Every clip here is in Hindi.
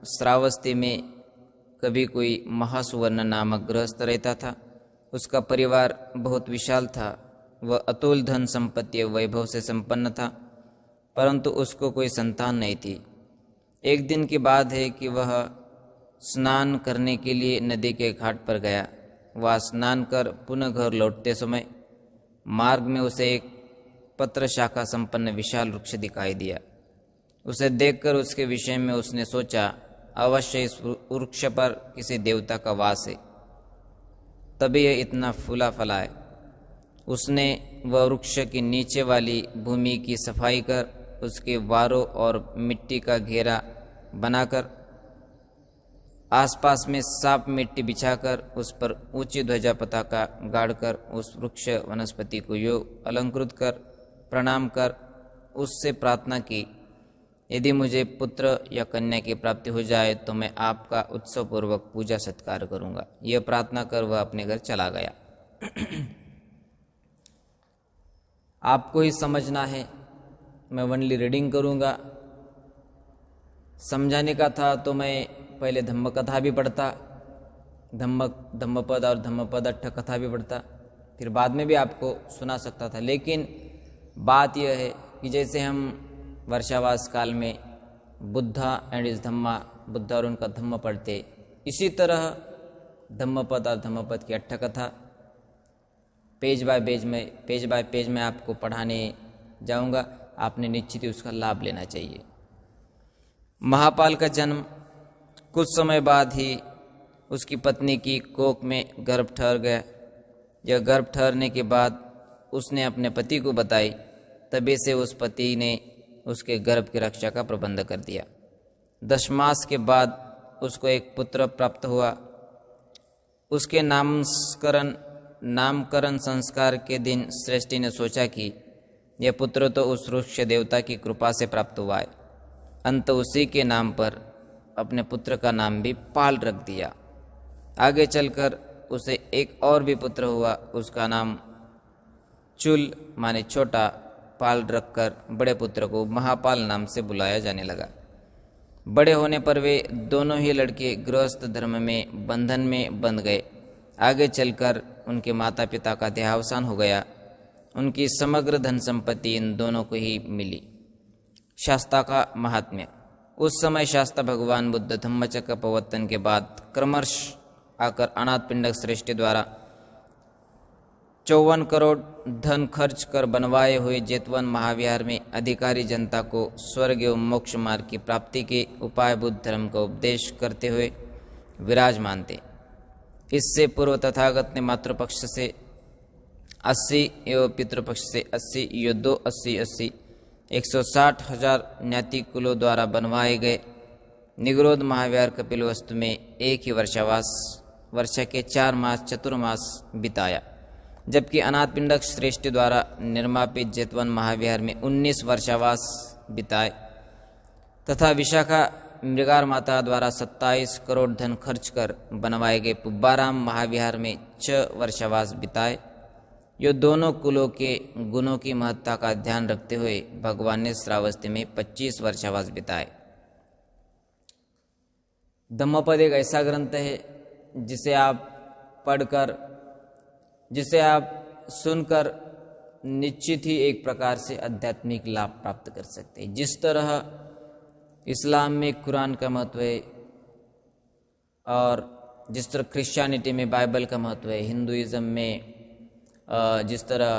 श्रावस्ती में कभी कोई महासुवर्ण नामक गृहस्थ रहता था। उसका परिवार बहुत विशाल था। वह अतुल धन संपत्ति और वैभव से संपन्न था, परंतु उसको कोई संतान नहीं थी। एक दिन की बात है कि वह स्नान करने के लिए नदी के घाट पर गया। वह स्नान कर पुनः घर लौटते समय मार्ग में उसे एक पत्र शाखा संपन्न विशाल वृक्ष दिखाई दिया। उसे देखकर उसके विषय में उसने सोचा, अवश्य इस वृक्ष पर किसी देवता का वास है, तभी यह इतना फूला फला है। उसने वह वृक्ष की नीचे वाली भूमि की सफाई कर उसके वारों और मिट्टी का घेरा बनाकर आसपास में साफ मिट्टी बिछाकर उस पर ऊंची ध्वजा पताका गाड़कर उस वृक्ष वनस्पति को योग अलंकृत कर प्रणाम कर उससे प्रार्थना की, यदि मुझे पुत्र या कन्या की प्राप्ति हो जाए तो मैं आपका उत्सव पूर्वक पूजा सत्कार करूंगा। यह प्रार्थना कर वह अपने घर चला गया। आपको ही समझना है, मैं ओनली रीडिंग करूंगा। समझाने का था तो मैं पहले धम्म कथा भी पढ़ता, धम्मपद और धम्मपद अट्ठ कथा भी पढ़ता, फिर बाद में भी आपको सुना सकता था। लेकिन बात यह है कि जैसे हम वर्षावास काल में बुद्धा एंड इस धम्मा, बुद्धा और उनका धम्म पढ़ते, इसी तरह धम्मपद और धम्मपद की अट्ठ कथा पेज बाय पेज में आपको पढ़ाने जाऊंगा। आपने निश्चित ही उसका लाभ लेना चाहिए। महापाल का जन्म कुछ समय बाद ही उसकी पत्नी की कोख में गर्भ ठहर गया। यह गर्भ ठहरने के बाद उसने अपने पति को बताई, तभी से उस पति ने उसके गर्भ की रक्षा का प्रबंध कर दिया। 10 मास के बाद उसको एक पुत्र प्राप्त हुआ। उसके नामकरण संस्कार के दिन सृष्टि ने सोचा कि यह पुत्र तो उस वृक्ष देवता की कृपा से प्राप्त हुआ है। अंत उसी के नाम पर अपने पुत्र का नाम भी पाल रख दिया। आगे चलकर उसे एक और भी पुत्र हुआ। उसका नाम चुल माने छोटा पाल रखकर बड़े पुत्र को महापाल नाम से बुलाया जाने लगा। बड़े होने पर वे दोनों ही लड़के गृहस्थ धर्म में बंधन में बंध गए। आगे चलकर उनके माता पिता का देहावसान हो गया। उनकी समग्र धन संपत्ति इन दोनों को ही मिली। शास्ता का महात्म्य। उस समय शास्ता भगवान बुद्ध धम्मचक्र प्रवर्तन के बाद क्रमश आकर अनाथ पिंडक श्रेष्ठ द्वारा 54 करोड़ धन खर्च कर बनवाए हुए जेतवन महाविहार में अधिकारी जनता को स्वर्ग एवं मोक्ष मार्ग की प्राप्ति के उपाय बुद्ध धर्म का उपदेश करते हुए विराजमान थे। इससे पूर्व तथागत ने मातृपक्ष से 80 एवं पितृपक्ष से 80 ये 280 160,000 ज्ञाति कुलों द्वारा बनवाए गए निगरोध महाविहार कपिलवस्तु में एक ही वर्षा के 4 मास चतुर्मास बिताया, जबकि अनाथ पिंडक श्रेष्ठ द्वारा निर्मापित जेतवन महाविहार में 19 वर्षावास बिताए तथा विशाखा मृगार माता द्वारा 27 करोड़ धन खर्च कर बनवाए गए पुब्बाराम महाविहार में 6 वर्षावास बिताए। ये दोनों कुलों के गुणों की महत्ता का ध्यान रखते हुए भगवान ने श्रावस्ती में 25 वर्षावास बिताए। धम्मपद एक ऐसा ग्रंथ है जिसे आप सुनकर निश्चित ही एक प्रकार से आध्यात्मिक लाभ प्राप्त कर सकते हैं। जिस तरह इस्लाम में कुरान का महत्व है और जिस तरह क्रिश्चियनिटी में बाइबल का महत्व है, हिंदुइज्म में जिस तरह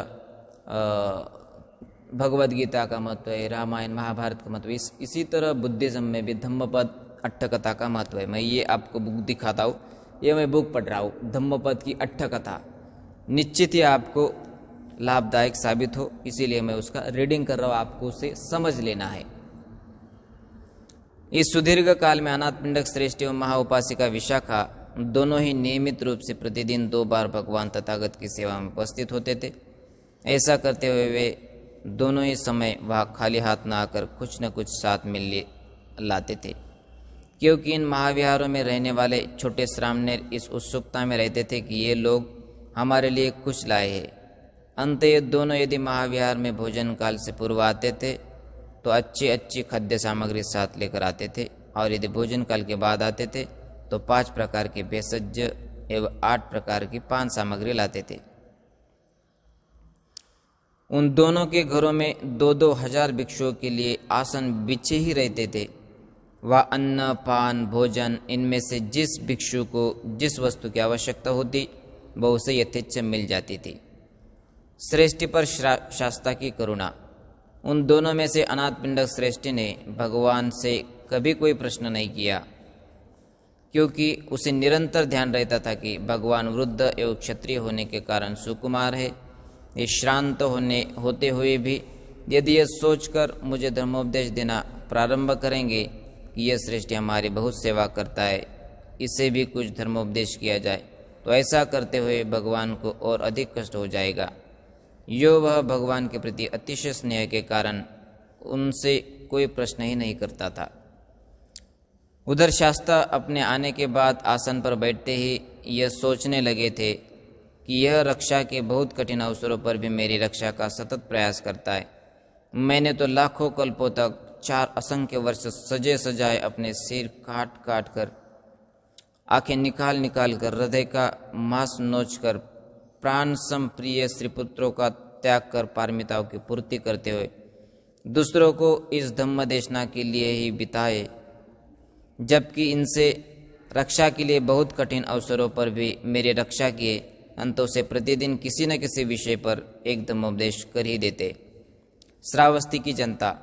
भगवद गीता का महत्व है, रामायण महाभारत का महत्व है, इसी तरह बुद्धिज्म में भी धम्मपद अट्ठकथा का महत्व है। मैं ये आपको बुक दिखाता हूँ, ये मैं बुक पढ़ रहा हूँ, धम्मपद की अट्ठकथा। निश्चित ही आपको लाभदायक साबित हो, इसीलिए मैं उसका रीडिंग कर रहा हूँ, आपको उसे समझ लेना है। इस सुदीर्घ काल में अनाथ पिंडक श्रेष्ठ एवं महाउपासिका विशाखा दोनों ही नियमित रूप से प्रतिदिन 2 बार भगवान तथागत की सेवा में उपस्थित होते थे। ऐसा करते हुए वे दोनों ही समय वहाँ खाली हाथ न आकर कुछ न कुछ साथ में लाते थे, क्योंकि इन महाविहारों में रहने वाले छोटे श्रामणेर इस उत्सुकता में रहते थे कि ये लोग हमारे लिए कुछ लाए हैं। अंत ये दोनों यदि महाविहार में भोजन काल से पूर्व आते थे तो अच्छी खाद्य सामग्री साथ लेकर आते थे और यदि भोजन काल के बाद आते थे तो 5 प्रकार के भेषज एवं 8 प्रकार की पान सामग्री लाते थे। उन दोनों के घरों में 2-2 हजार भिक्षुओं के लिए आसन बिछे ही रहते थे। वह अन्न, पान, भोजन इनमें से जिस भिक्षु को जिस वस्तु की आवश्यकता होती वह उसे यथेच्छ मिल जाती थी। श्रेष्ठी पर शास्ता की करुणा। उन दोनों में से अनाथपिंडक श्रेष्ठी ने भगवान से कभी कोई प्रश्न नहीं किया, क्योंकि उसे निरंतर ध्यान रहता था कि भगवान वृद्ध एवं क्षत्रिय होने के कारण सुकुमार है। ये श्रांत होते हुए भी यदि यह सोचकर मुझे धर्मोपदेश देना प्रारंभ करेंगे कि यह श्रेष्ठी हमारी बहुत सेवा करता है, इसे भी कुछ धर्मोपदेश किया जाए, तो ऐसा करते हुए भगवान को और अधिक कष्ट हो जाएगा। यो वह भगवान के प्रति अतिशय स्नेह के कारण उनसे कोई प्रश्न ही नहीं करता था। उधर शास्ता अपने आने के बाद आसन पर बैठते ही यह सोचने लगे थे कि यह रक्षा के बहुत कठिन अवसरों पर भी मेरी रक्षा का सतत प्रयास करता है। मैंने तो लाखों कल्पों तक 4 असंख्य वर्ष सजे सजाए अपने सिर काट काट कर, आंखें निकाल निकाल कर, हृदय का मांस नोच कर, प्राण सम प्रिय श्रीपुत्रों का त्याग कर पारमिताओं की पूर्ति करते हुए दूसरों को इस धम्म देशना के लिए ही बिताए, जबकि इनसे रक्षा के लिए बहुत कठिन अवसरों पर भी मेरी रक्षा किए, अंतों से प्रतिदिन किसी न किसी विषय पर एक धम्मोपदेश कर ही देते। श्रावस्ती की जनता।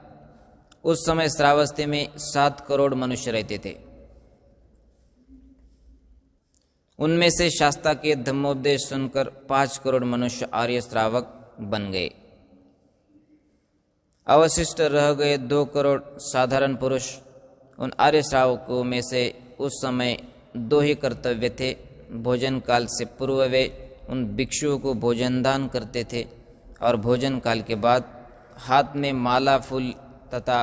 उस समय श्रावस्ती में 7 करोड़ मनुष्य रहते थे। उनमें से शास्ता के धम्मोपदेश सुनकर 5 करोड़ मनुष्य आर्य श्रावक बन गए। अवशिष्ट रह गए 2 करोड़ साधारण पुरुष। उन आर्य श्रावकों में से उस समय 2 ही कर्तव्य थे। भोजन काल से पूर्व वे उन भिक्षुओं को भोजन दान करते थे और भोजन काल के बाद हाथ में माला, फूल तथा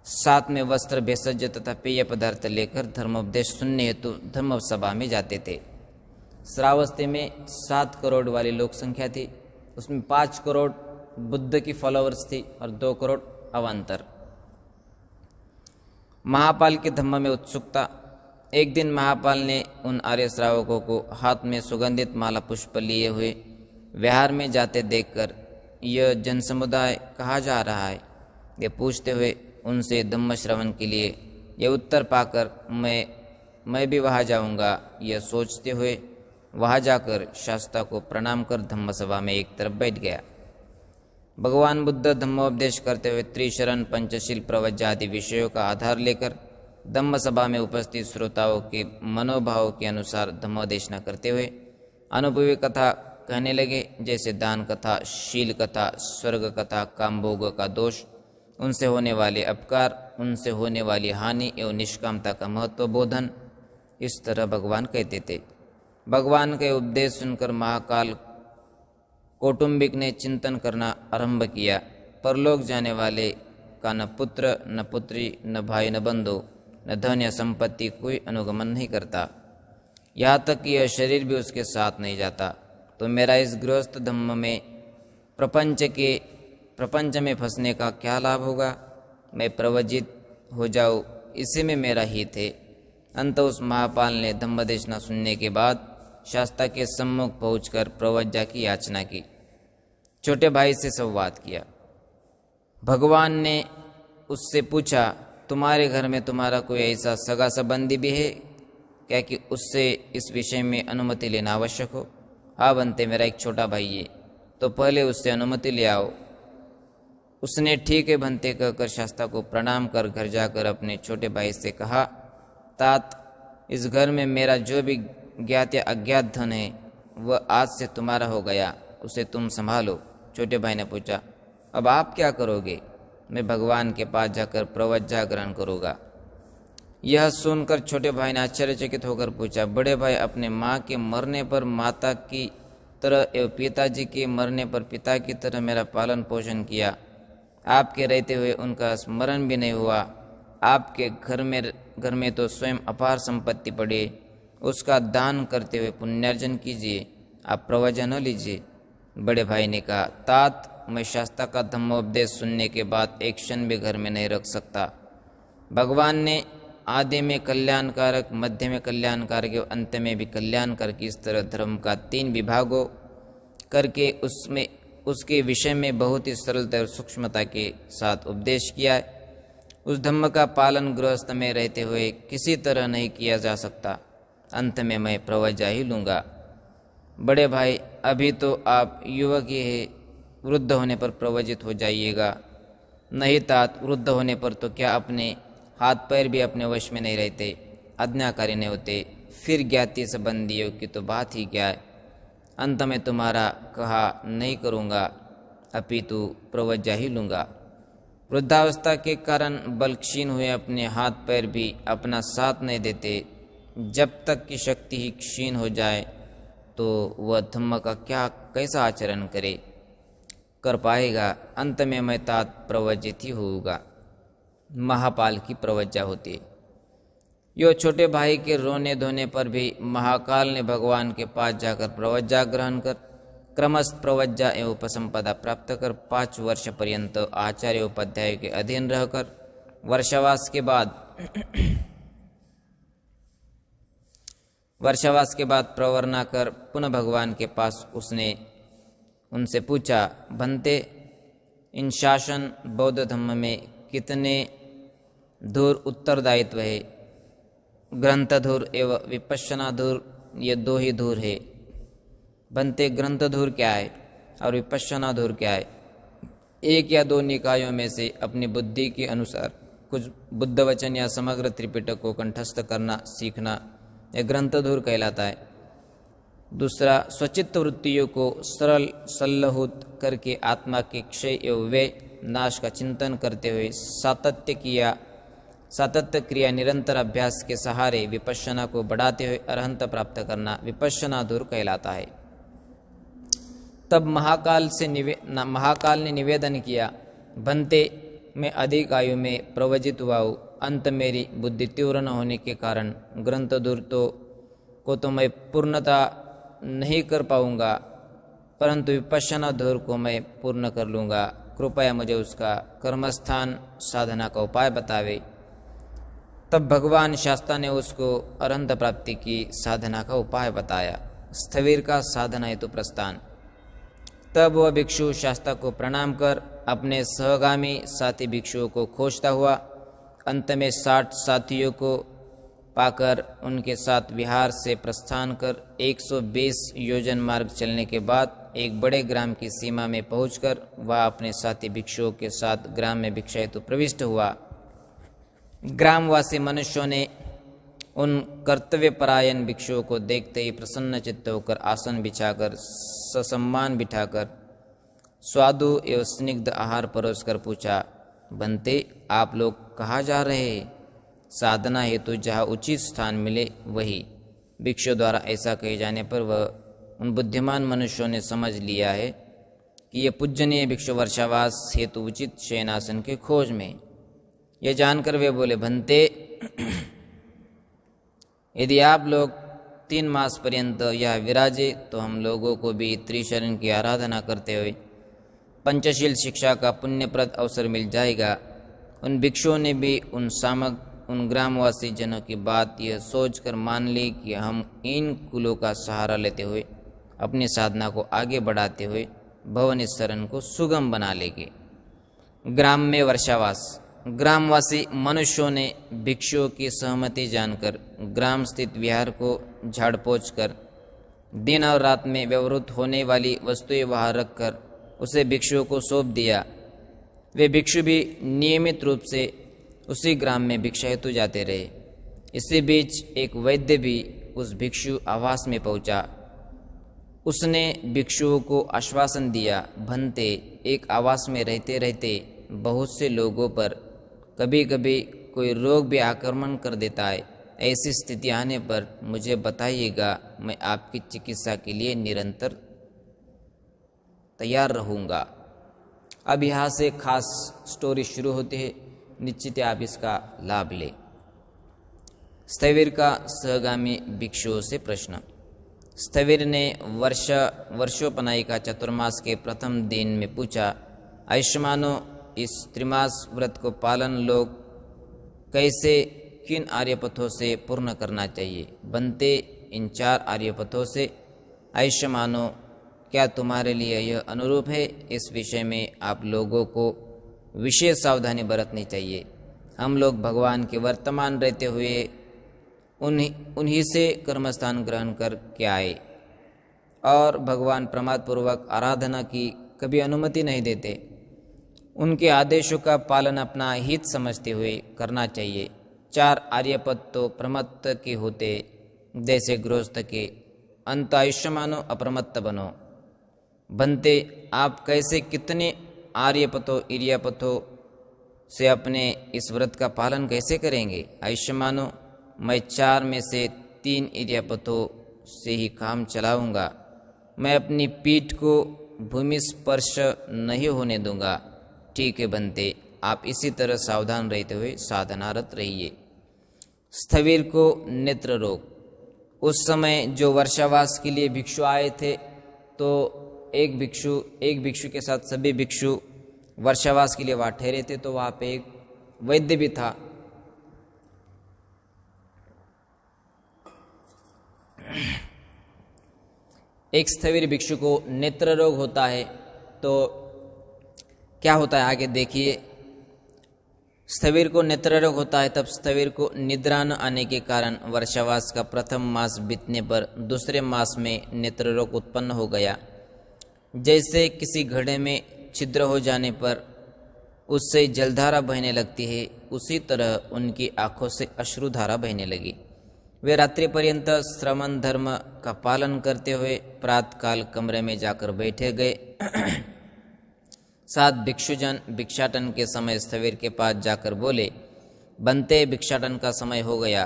साथ में वस्त्र, भेषज तथा पेय पदार्थ लेकर धर्मोपदेश सुनने हेतु धर्म सभा में जाते थे। श्रावस्ती में 7 करोड़ वाली लोक संख्या थी। उसमें 5 करोड़ बुद्ध की फॉलोअर्स थी और 2 करोड़ अवान्तर। महापाल के धम्म में उत्सुकता। एक दिन महापाल ने उन आर्य श्रावकों को हाथ में सुगंधित माला पुष्प लिए हुए विहार में जाते देखकर यह जनसमुदाय कहाँ जा रहा है, ये पूछते हुए उनसे धम्म श्रवण के लिए यह उत्तर पाकर मैं भी वहाँ जाऊँगा, यह सोचते हुए वहाँ जाकर शास्ता को प्रणाम कर धम्म सभा में एक तरफ बैठ गया। भगवान बुद्ध धम्मोपदेश करते हुए त्रिशरण, पंचशील, प्रवज्जा आदि विषयों का आधार लेकर धम्म सभा में उपस्थित श्रोताओं के मनोभाव के अनुसार धम्मोपदेशना करते हुए अनुभवी कथा कहने लगे, जैसे दान कथा, शील कथा, स्वर्ग कथा, कामभोग का दोष, उनसे होने वाले अपकार, उनसे होने वाली हानि एवं निष्कामता का महत्व बोधन। इस तरह भगवान कहते थे। भगवान के उपदेश सुनकर महाकाल कौटुंबिक ने चिंतन करना आरंभ किया। परलोक जाने वाले का न पुत्र, न पुत्री, न भाई, न बंधु, न धन या संपत्ति कोई अनुगमन नहीं करता, यहाँ तक कि यह शरीर भी उसके साथ नहीं जाता। तो मेरा इस गृहस्थ धम्म में प्रपंच में फंसने का क्या लाभ होगा? मैं प्रवजित हो जाऊँ, इसी में मेरा हित है। अंत उस महापाल ने धम्मदेशना सुनने के बाद शास्ता के सम्मुख पहुंचकर प्रवज्जा की याचना की, छोटे भाई से संवाद किया। भगवान ने उससे पूछा, तुम्हारे घर में तुम्हारा कोई ऐसा सगा संबंधी भी है क्या कि उससे इस विषय में अनुमति लेना आवश्यक हो? हाँ बनते, मेरा एक छोटा भाई है, तो पहले उससे अनुमति ले आओ। उसने ठीक है बनते कहकर शास्ता को प्रणाम कर घर जाकर अपने छोटे भाई से कहा, तात, इस घर में मेरा जो भी ज्ञात या अज्ञात धन है वह आज से तुम्हारा हो गया, उसे तुम संभालो। छोटे भाई ने पूछा, अब आप क्या करोगे? मैं भगवान के पास जाकर प्रवज्जा ग्रहण करूँगा। यह सुनकर छोटे भाई ने आश्चर्यचकित होकर पूछा, बड़े भाई, अपने माँ के मरने पर माता की तरह एवं पिताजी के मरने पर पिता की तरह मेरा पालन पोषण किया, आपके रहते हुए उनका स्मरण भी नहीं हुआ। आपके घर में तो स्वयं अपार संपत्ति पड़ी, उसका दान करते हुए पुण्यार्जन कीजिए, आप प्रवचन न लीजिए। बड़े भाई ने कहा, तात, मैं शास्ता का धम्मोपदेश सुनने के बाद एक क्षण भी घर में नहीं रख सकता। भगवान ने आदि में कल्याणकारक, मध्य में कल्याणकारक एवं अंत में भी कल्याणकारक इस तरह धर्म का 3 विभागों करके उसमें उसके विषय में बहुत ही सरलता और सूक्ष्मता के साथ उपदेश किया है। उस धम्म का पालन गृहस्थ में रहते हुए किसी तरह नहीं किया जा सकता। अंत में मैं प्रवज्जा ही लूँगा। बड़े भाई, अभी तो आप युवक ही है, वृद्ध होने पर प्रवजित हो जाइएगा। नहीं तात, वृद्ध होने पर तो क्या अपने हाथ पैर भी अपने वश में नहीं रहते, आज्ञाकारी नहीं होते, फिर ज्ञाति संबंधियों की तो बात ही क्या है। अंत में तुम्हारा कहा नहीं करूँगा, अपितु प्रवज्जा ही लूँगा। वृद्धावस्था के कारण बल क्षीण हुए अपने हाथ पैर भी अपना साथ नहीं देते। जब तक कि शक्ति ही क्षीण हो जाए तो वह धम्म का कैसा आचरण कर पाएगा। अंत में मैं तात प्रवज्जित ही होऊंगा। महापाल की प्रवज्जा होती है। यो छोटे भाई के रोने धोने पर भी महाकाल ने भगवान के पास जाकर प्रवज्जा ग्रहण कर क्रमशः प्रवज्जा एवं उपसंपदा प्राप्त कर 5 वर्ष पर्यंत आचार्य उपाध्याय के अधीन रहकर वर्षावास के बाद प्रवरना कर पुनः भगवान के पास उसने उनसे पूछा, भंते, इन शासन बौद्ध धम्म में कितने धूर उत्तरदायित्व है? ग्रंथधूर एवं विपश्यना धूर, ये 2 ही धूर है। भंते, ग्रंथधूर क्या है और विपश्यना धूर क्या है? 1 या 2 निकायों में से अपनी बुद्धि के अनुसार कुछ बुद्ध वचन या समग्र त्रिपिटक को कंठस्थ करना सीखना यह ग्रंथधूर कहलाता है। दूसरा, स्वचित्त वृत्तियों को सरल सल्लहुत करके आत्मा के क्षय एवं वे नाश का चिंतन करते हुए सातत्य क्रिया निरंतर अभ्यास के सहारे विपश्यना को बढ़ाते हुए अरहंत प्राप्त करना विपश्यना धूर कहलाता है। तब महाकाल ने निवेदन किया, भंते, मैं अधिक आयु में प्रवजित हुआ हूँ। अंत मेरी बुद्धि तीव्र न होने के कारण ग्रंथधूर को तो मैं पूर्णता नहीं कर पाऊंगा, परंतु विपश्यना धूर को मैं पूर्ण कर लूँगा। कृपया मुझे उसका कर्मस्थान साधना का उपाय बतावे। तब भगवान शास्ता ने उसको अरहंत प्राप्ति की साधना का उपाय बताया। स्थविर का साधना हेतु प्रस्थान। तब वह भिक्षु शास्ता को प्रणाम कर अपने सहगामी साथी भिक्षुओं को खोजता हुआ अंत में 60 साथियों को पाकर उनके साथ विहार से प्रस्थान कर 120 योजन मार्ग चलने के बाद एक बड़े ग्राम की सीमा में पहुंचकर वह अपने साथी भिक्षुओं के साथ ग्राम में भिक्षा हेतु प्रविष्ट हुआ। ग्रामवासी मनुष्यों ने उन कर्तव्यपरायण भिक्षुओं को देखते ही प्रसन्न चित्त होकर आसन बिछाकर ससम्मान बिठाकर स्वादु एवं स्निग्ध आहार परोसकर पूछा, भंते, आप लोग कहाँ जा रहे हैं? साधना हेतु जहाँ उचित स्थान मिले वही। भिक्षु द्वारा ऐसा कहे जाने पर वह उन बुद्धिमान मनुष्यों ने समझ लिया है कि ये पूजनीय भिक्षु वर्षावास हेतु उचित शयनासन के खोज में। यह जानकर वे बोले, भंते, यदि आप लोग 3 मास पर्यंत यह विराजे तो हम लोगों को भी त्रिशरण की आराधना करते हुए पंचशील शिक्षा का पुण्यप्रद अवसर मिल जाएगा। उन भिक्षुओं ने भी उन ग्रामवासी जनों की बात यह सोचकर मान ली कि हम इन कुलों का सहारा लेते हुए अपनी साधना को आगे बढ़ाते हुए भवनिस्सरण को सुगम बना लेंगे। ग्राम में वर्षावास। ग्रामवासी मनुष्यों ने भिक्षुओं की सहमति जानकर ग्राम स्थित विहार को झाड़ पोंछ कर दिन और रात में व्यवहृत होने वाली वस्तुएं वहां रखकर उसे भिक्षुओं को सौंप दिया। वे भिक्षु भी नियमित रूप से उसी ग्राम में भिक्षा हेतु जाते रहे। इसी बीच एक वैद्य भी उस भिक्षु आवास में पहुंचा। उसने भिक्षुओं को आश्वासन दिया, भंते, एक आवास में रहते रहते बहुत से लोगों पर कभी कभी कोई रोग भी आक्रमण कर देता है। ऐसी स्थिति आने पर मुझे बताइएगा, मैं आपकी चिकित्सा के लिए निरंतर तैयार रहूँगा। अब यहाँ से खास स्टोरी शुरू होती है, निश्चित आप इसका लाभ लें। स्थविर का सहगामी भिक्षुओं से प्रश्न। स्थविर ने वर्षोपनायी का चतुर्मास के प्रथम दिन में पूछा, आयुष्मानो, इस त्रिमास व्रत को पालन लोग कैसे किन आर्यपथों से पूर्ण करना चाहिए। बनते इन 4 आर्यपथों से आयुष्य मानो, क्या तुम्हारे लिए यह अनुरूप है? इस विषय में आप लोगों को विशेष सावधानी बरतनी चाहिए। हम लोग भगवान के वर्तमान रहते हुए उन्हीं से कर्मस्थान ग्रहण करके आए और भगवान प्रमादपूर्वक आराधना की कभी अनुमति नहीं देते। उनके आदेशों का पालन अपना हित समझते हुए करना चाहिए। 4 आर्यपद तो प्रमत्त के होते, जैसे गृहस्थ के। अंत आयुष्य मानो, अप्रमत्त बनो। बनते आप कैसे कितने आर्यपथों इर्यापथों से अपने इस व्रत का पालन कैसे करेंगे? आयुष्य मानो, मैं 4 में से 3 इर्यापथों से ही काम चलाऊंगा। मैं अपनी पीठ को भूमि स्पर्श नहीं होने दूंगा। ठीक है बनते, आप इसी तरह सावधान रहते हुए साधनारत रहिए। स्थविर को नेत्र रोग। उस समय जो वर्षावास के लिए भिक्षु आए थे, तो एक भिक्षु के साथ सभी भिक्षु वर्षावास के लिए वहाँ ठहरे थे। तो वहाँ पे एक वैद्य भी था। एक स्थविर भिक्षु को नेत्र रोग होता है, तो क्या होता है आगे देखिए। स्थविर को नेत्र रोग होता है, तब स्थविर को निद्रा न आने के कारण वर्षावास का प्रथम मास बीतने पर दूसरे मास में नेत्र रोग उत्पन्न हो गया। जैसे किसी घड़े में छिद्र हो जाने पर उससे जलधारा बहने लगती है, उसी तरह उनकी आंखों से अश्रुधारा बहने लगी। वे रात्रि पर्यंत श्रमण धर्म का पालन करते हुए प्रातःकाल कमरे में जाकर बैठे गए। 7 भिक्षुजन भिक्षाटन के समय स्थविर के पास जाकर बोले, बनते भिक्षाटन का समय हो गया,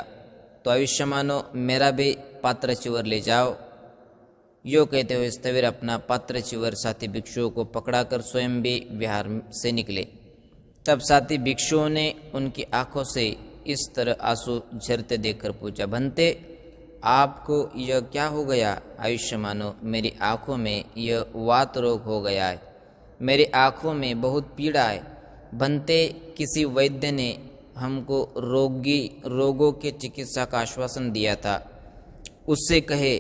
तो आयुष्य मानो, मेरा भी पात्र चिवर ले जाओ। यो कहते हुए स्थविर अपना पात्र चिवर साथी भिक्षुओं को पकड़ाकर स्वयं भी विहार से निकले। तब साथी भिक्षुओं ने उनकी आंखों से इस तरह आंसू झरते देखकर पूछा, बनते आपको यह क्या हो गया? आयुष्य मानो, मेरी आंखों में यह वात रोग हो गया है। मेरी आंखों में बहुत पीड़ा है। बनते किसी वैद्य ने हमको रोगों के चिकित्सा का आश्वासन दिया था, उससे कहे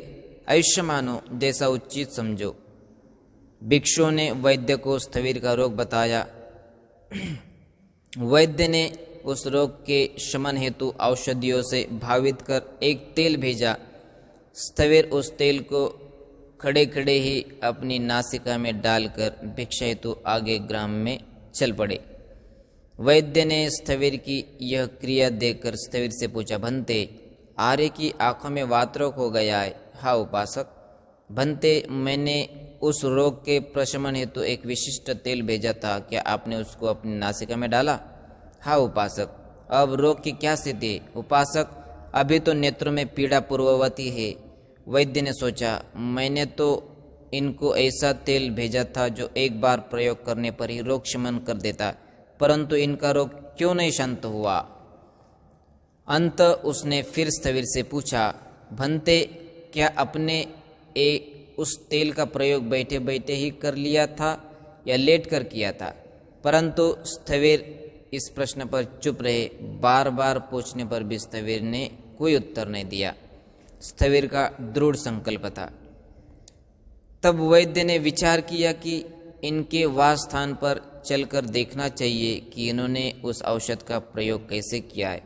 आयुष्य मानो जैसा उचित समझो। भिक्षुओं ने वैद्य को स्थविर का रोग बताया। वैद्य ने उस रोग के शमन हेतु औषधियों से भावित कर एक तेल भेजा। स्थविर उस तेल को खड़े खड़े ही अपनी नासिका में डालकर भिक्षा हेतु आगे ग्राम में चल पड़े। वैद्य ने स्थविर की यह क्रिया देखकर स्थविर से पूछा, बनते आर्य की आंखों में वातरोग हो गया है। हाँ उपासक। बनते मैंने उस रोग के प्रशमन हेतु एक विशिष्ट तेल भेजा था, क्या आपने उसको अपनी नासिका में डाला? हाँ उपासक। अब रोग की क्या स्थिति है? उपासक, अभी तो नेत्रों में पीड़ा पूर्ववती है। वैद्य ने सोचा, मैंने तो इनको ऐसा तेल भेजा था जो एक बार प्रयोग करने पर ही रोग शमन कर देता, परंतु इनका रोग क्यों नहीं शांत हुआ? अंत उसने फिर स्थविर से पूछा, बनते क्या अपने उस तेल का प्रयोग बैठे बैठे ही कर लिया था या लेट कर किया था? परंतु स्थविर इस प्रश्न पर चुप रहे। बार बार पूछने पर भी स्थविर ने कोई उत्तर नहीं दिया। स्थविर का दृढ़ संकल्प था। तब वैद्य ने विचार किया कि इनके वास स्थान पर चलकर देखना चाहिए कि इन्होंने उस औषध का प्रयोग कैसे किया है।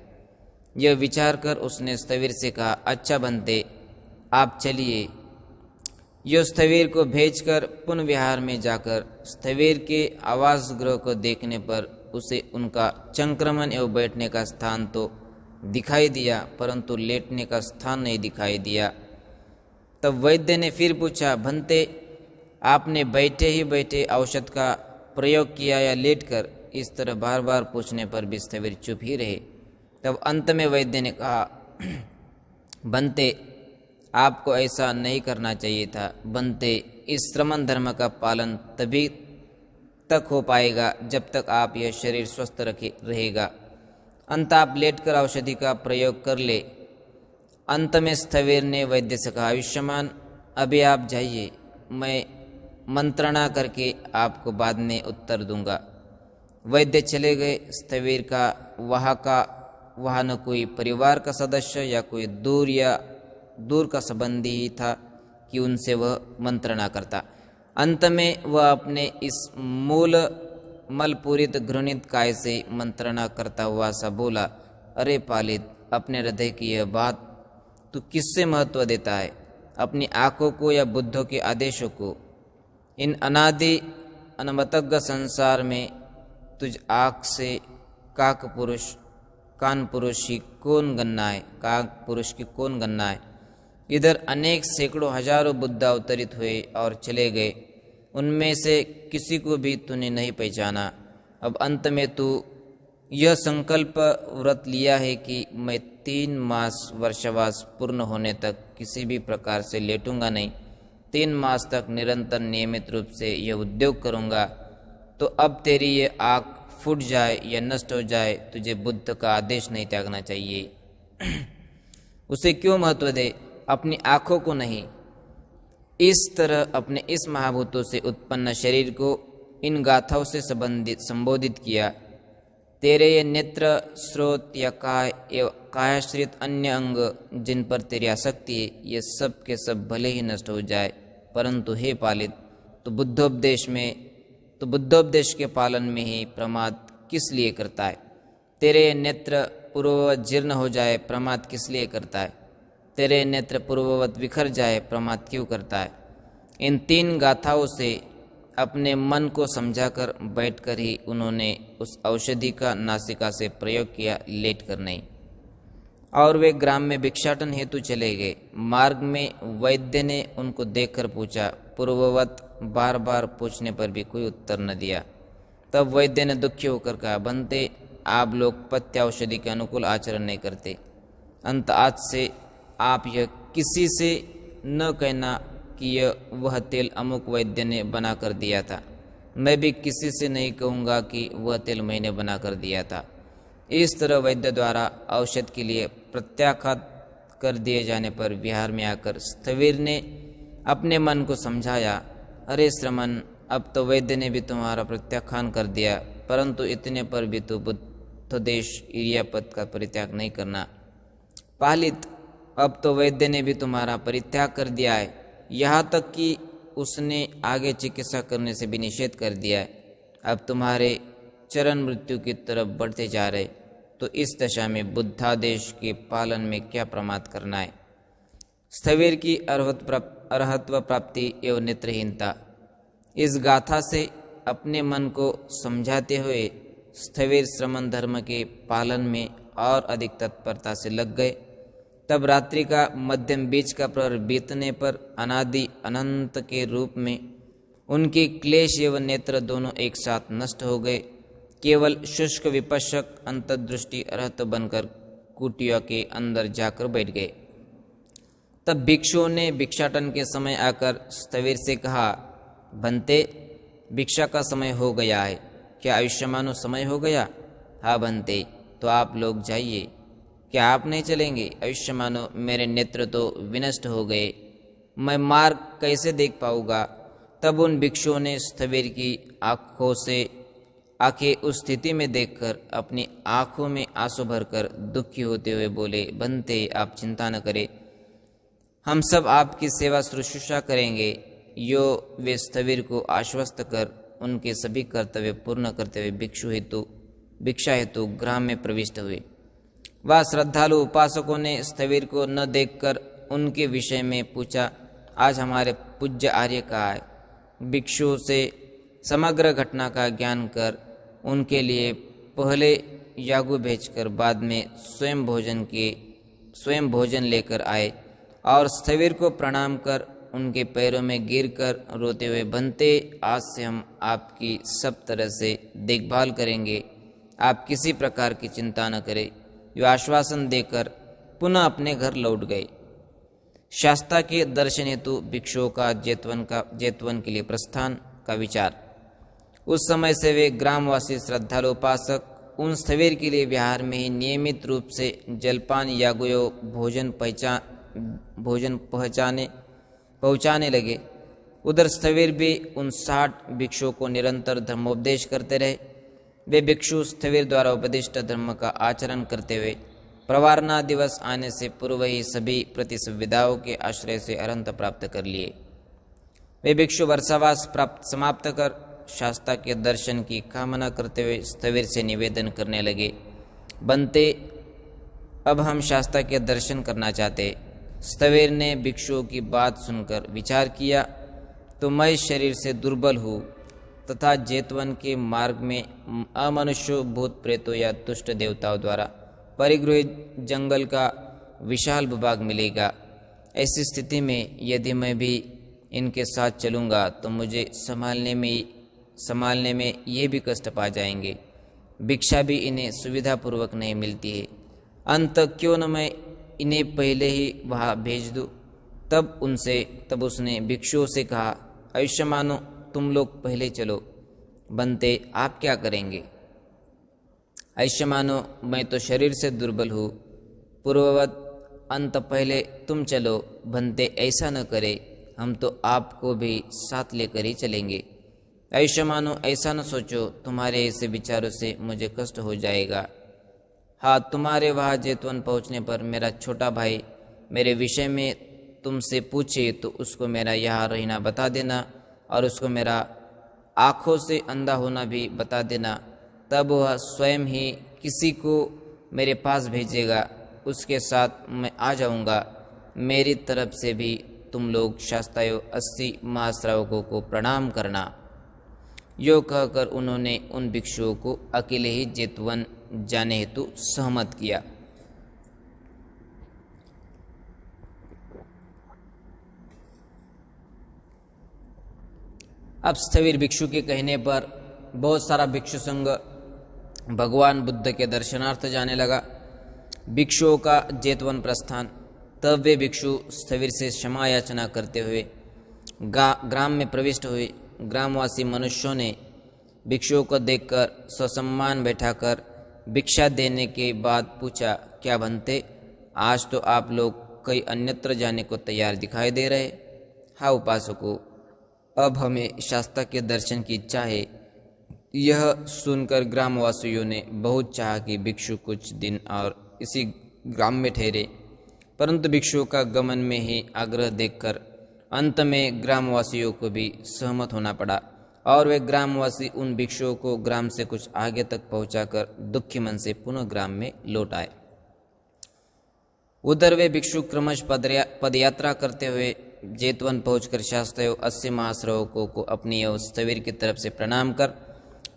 यह विचार कर उसने स्थविर से कहा, अच्छा बनते आप चलिए। यो स्थविर को भेजकर पुनः विहार में जाकर स्थविर के आवास गृह को देखने पर उसे उनका चंक्रमण एवं बैठने का स्थान तो दिखाई दिया, परंतु लेटने का स्थान नहीं दिखाई दिया। तब वैद्य ने फिर पूछा, बनते आपने बैठे ही बैठे औषध का प्रयोग किया या लेटकर? इस तरह बार बार पूछने पर भी स्थविर चुप ही रहे। तब अंत में वैद्य ने कहा, बनते आपको ऐसा नहीं करना चाहिए था। बनते इस श्रमण धर्म का पालन तभी तक हो पाएगा जब तक आप यह शरीर स्वस्थ रहेगा। अंत आप लेटकर औषधि का प्रयोग कर ले। अंत में स्थविर ने वैद्य से कहा, आयुष्मान अभी आप जाइए, मैं मंत्रणा करके आपको बाद में उत्तर दूंगा। वैद्य चले गए। स्थविर का वहाँ का वहाँ न कोई परिवार का सदस्य या कोई दूर का संबंधी ही था कि उनसे वह मंत्रणा करता। अंत में वह अपने इस मूल मलपूरित घृणित काय से मंत्रणा करता हुआ सा बोला, अरे पालित, अपने हृदय की यह बात तू किससे महत्व देता है, अपनी आंखों को या बुद्धों के आदेशों को? इन अनादि अनमतज्ञ संसार में तुझ आँख से कान पुरुष की कौन गणना है, काक पुरुष की कौन गणना है? इधर अनेक सैकड़ों हजारों बुद्ध अवतरित हुए और चले गए, उनमें से किसी को भी तूने नहीं पहचाना। अब अंत में तू यह संकल्प व्रत लिया है कि मैं 3 मास वर्षवास पूर्ण होने तक किसी भी प्रकार से लेटूंगा नहीं, 3 मास तक निरंतर नियमित रूप से यह उद्योग करूंगा। तो अब तेरी ये आँख फूट जाए या नष्ट हो जाए, तुझे बुद्ध का आदेश नहीं त्यागना चाहिए। उसे क्यों महत्व दे, अपनी आँखों को नहीं। इस तरह अपने इस महाभूतों से उत्पन्न शरीर को इन गाथाओं से संबोधित किया। तेरे ये नेत्र, स्रोत या कायाश्रित अन्य अंग जिन पर तेरी आसक्ति है, ये सब के सब भले ही नष्ट हो जाए, परंतु हे पालित, तो बुद्धोपदेश के पालन में ही प्रमाद किस लिए करता है? तेरे ये नेत्र पूर्ववत जीर्ण हो जाए, प्रमाद किस लिए करता है? तेरे नेत्र पूर्ववत विखर जाए, प्रमाद क्यों करता है? इन 3 गाथाओं से अपने मन को समझाकर बैठकर ही उन्होंने उस औषधि का नासिका से प्रयोग किया, लेट कर नहीं। और वे ग्राम में भिक्षाटन हेतु चले गए। मार्ग में वैद्य ने उनको देखकर पूछा, पूर्ववत बार बार पूछने पर भी कोई उत्तर न दिया। तब वैद्य ने दुखी होकर कहा, बनते, आप लोग पथ्य औषधि के अनुकूल आचरण नहीं करते। अंत आज से आप यह किसी से न कहना कि यह वह तेल अमुक वैद्य ने बना कर दिया था। मैं भी किसी से नहीं कहूँगा कि वह तेल मैंने बना कर दिया था। इस तरह वैद्य द्वारा औषध के लिए प्रत्याख्यात कर दिए जाने पर विहार में आकर स्थविर ने अपने मन को समझाया, अरे श्रमण, अब तो वैद्य ने भी तुम्हारा प्रत्याख्यान कर दिया, परंतु इतने पर भी तो बुद्धोपदेश इरियापद का परित्याग नहीं करना। पालित, अब तो वैद्य ने भी तुम्हारा परित्याग कर दिया है, यहाँ तक कि उसने आगे चिकित्सा करने से भी निषेध कर दिया है। अब तुम्हारे चरण मृत्यु की तरफ बढ़ते जा रहे, तो इस दशा में बुद्धादेश के पालन में क्या प्रमाद करना है? स्थविर की अरहत्व प्राप्ति एवं नेत्रहीनता। इस गाथा से अपने मन को समझाते हुए स्थविर श्रमण धर्म के पालन में और अधिक तत्परता से लग गए। तब रात्रि का मध्यम बीच का प्रहर बीतने पर अनादि अनंत के रूप में उनके क्लेश एवं नेत्र दोनों एक साथ नष्ट हो गए। केवल शुष्क विपश्यक अंतर्दृष्टि अरहत बनकर कुटिया के अंदर जाकर बैठ गए। तब भिक्षुओं ने भिक्षाटन के समय आकर स्थविर से कहा, बनते, भिक्षा का समय हो गया है, क्या आयुष्यमानो समय हो गया? हाँ बनते, तो आप लोग जाइए। क्या आप नहीं चलेंगे? आयुष्यमानो, मेरे नेत्र तो विनष्ट हो गए, मैं मार्ग कैसे देख पाऊंगा? तब उन भिक्षुओं ने स्थविर की आंखें उस स्थिति में देखकर अपनी आंखों में आंसू भरकर दुखी होते हुए बोले, बनते, आप चिंता न करें, हम सब आपकी सेवा शुश्रूषा करेंगे। यो वे स्थविर को आश्वस्त कर उनके सभी कर्तव्य पूर्ण करते हुए भिक्षा हेतु ग्राम में प्रविष्ट हुए। वह श्रद्धालु उपासकों ने स्थविर को न देखकर उनके विषय में पूछा, आज हमारे पूज्य आर्य कहाँ है? भिक्षुओं से समग्र घटना का ज्ञान कर उनके लिए पहले यागु भेजकर बाद में स्वयं भोजन लेकर आए और स्थविर को प्रणाम कर उनके पैरों में गिरकर रोते हुए, बनते, आज से हम आपकी सब तरह से देखभाल करेंगे, आप किसी प्रकार की चिंता न करें। यो आश्वासन देकर पुनः अपने घर लौट गए। शास्ता के दर्शन हेतु भिक्षुओं का जेतवन के लिए प्रस्थान का विचार। उस समय से वे ग्रामवासी श्रद्धालु उपासक उन स्थविर के लिए विहार में ही नियमित रूप से जलपान यागुयो भोजन पहुँचाने लगे। उधर स्थविर भी उन 60 भिक्षुओं को निरंतर धर्मोपदेश करते रहे। वे भिक्षु स्थविर द्वारा उपदिष्ट धर्म का आचरण करते हुए प्रवारना दिवस आने से पूर्व ही सभी प्रतिसंविदाओं के आश्रय से अरंत प्राप्त कर लिए। वे भिक्षु वर्षावास प्राप्त समाप्त कर शास्ता के दर्शन की कामना करते हुए स्थविर से निवेदन करने लगे, बनते अब हम शास्ता के दर्शन करना चाहते। स्थविर ने भिक्षुओं की बात सुनकर विचार किया तो मैं शरीर से दुर्बल हूँ तथा जेतवन के मार्ग में अमनुष्यों, भूत प्रेतों या दुष्ट देवताओं द्वारा परिगृहित जंगल का विशाल भूभाग मिलेगा। ऐसी स्थिति में यदि मैं भी इनके साथ चलूँगा तो मुझे संभालने में ये भी कष्ट पा जाएंगे। भिक्षा भी इन्हें सुविधापूर्वक नहीं मिलती है। अंत क्यों न मैं इन्हें पहले ही वहाँ भेज दूँ। तब उसने भिक्षुओं से कहा, आयुष्मानो, तुम लोग पहले चलो। बनते, आप क्या करेंगे? आयुष्मानो, मैं तो शरीर से दुर्बल हूँ। पूर्ववत, अंत पहले तुम चलो। बनते, ऐसा न करे, हम तो आपको भी साथ लेकर ही चलेंगे। आयुष्मानो, ऐसा न सोचो, तुम्हारे ऐसे विचारों से मुझे कष्ट हो जाएगा। हाँ, तुम्हारे वहाँ जेतवन पहुँचने पर मेरा छोटा भाई मेरे विषय में तुमसे पूछे तो उसको मेरा यहाँ रहना बता देना और उसको मेरा आँखों से अंधा होना भी बता देना। तब वह स्वयं ही किसी को मेरे पास भेजेगा, उसके साथ मैं आ जाऊँगा। मेरी तरफ से भी तुम लोग शास्त्राओं 80 महाश्रावकों को प्रणाम करना। यो कहकर उन्होंने उन भिक्षुओं को अकेले ही जेतवन जाने हेतु सहमत किया। अब स्थविर भिक्षु के कहने पर बहुत सारा भिक्षु संघ भगवान बुद्ध के दर्शनार्थ जाने लगा। भिक्षुओं का जेतवन प्रस्थान। तब वे भिक्षु स्थविर से क्षमा याचना करते हुए ग्राम में प्रविष्ट हुए। ग्रामवासी मनुष्यों ने भिक्षुओं को देखकर ससम्मान बैठाकर भिक्षा देने के बाद पूछा, क्या बनते, आज तो आप लोग कई अन्यत्र जाने को तैयार दिखाई दे रहे। हाँ उपासकों, अब हमें शास्ता के दर्शन की इच्छा है। यह सुनकर ग्रामवासियों ने बहुत चाहा कि भिक्षु कुछ दिन और इसी ग्राम में ठहरे, परंतु भिक्षुओं का गमन में ही आग्रह देखकर अंत में ग्रामवासियों को भी सहमत होना पड़ा और वे ग्रामवासी उन भिक्षुओं को ग्राम से कुछ आगे तक पहुंचाकर दुखी मन से पुनः ग्राम में लौट आए। उधर वे भिक्षु क्रमश पदयात्रा करते हुए जेतवन पहुंचकर शास्त्राओं 80 महाश्रावकों को अपनी और स्थविर की तरफ से प्रणाम कर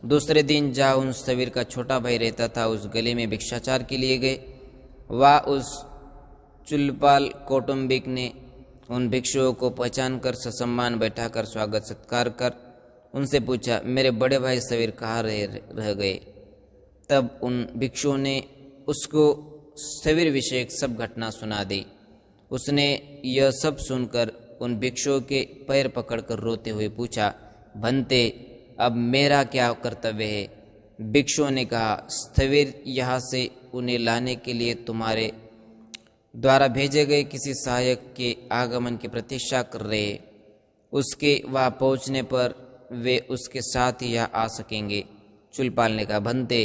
दूसरे दिन जहाँ उन स्थविर का छोटा भाई रहता था उस गली में भिक्षाचार के लिए गए। वह उस चुलपाल कौटुंबिक ने उन भिक्षुओं को पहचान कर ससम्मान बैठाकर स्वागत सत्कार कर उनसे पूछा, मेरे बड़े भाई स्थविर कहाँ रह गए। तब उन भिक्षुओं ने उसको स्थविर विषयक सब घटना सुना दी। उसने यह सब सुनकर उन भिक्षुओं के पैर पकड़कर रोते हुए पूछा, बनते, अब मेरा क्या कर्तव्य है। भिक्षुओं ने कहा, स्थविर यहाँ से उन्हें लाने के लिए तुम्हारे द्वारा भेजे गए किसी सहायक के आगमन की प्रतीक्षा कर रहे। उसके वहाँ पहुँचने पर वे उसके साथ ही यहाँ आ सकेंगे। चुलपाल ने कहा, बनते,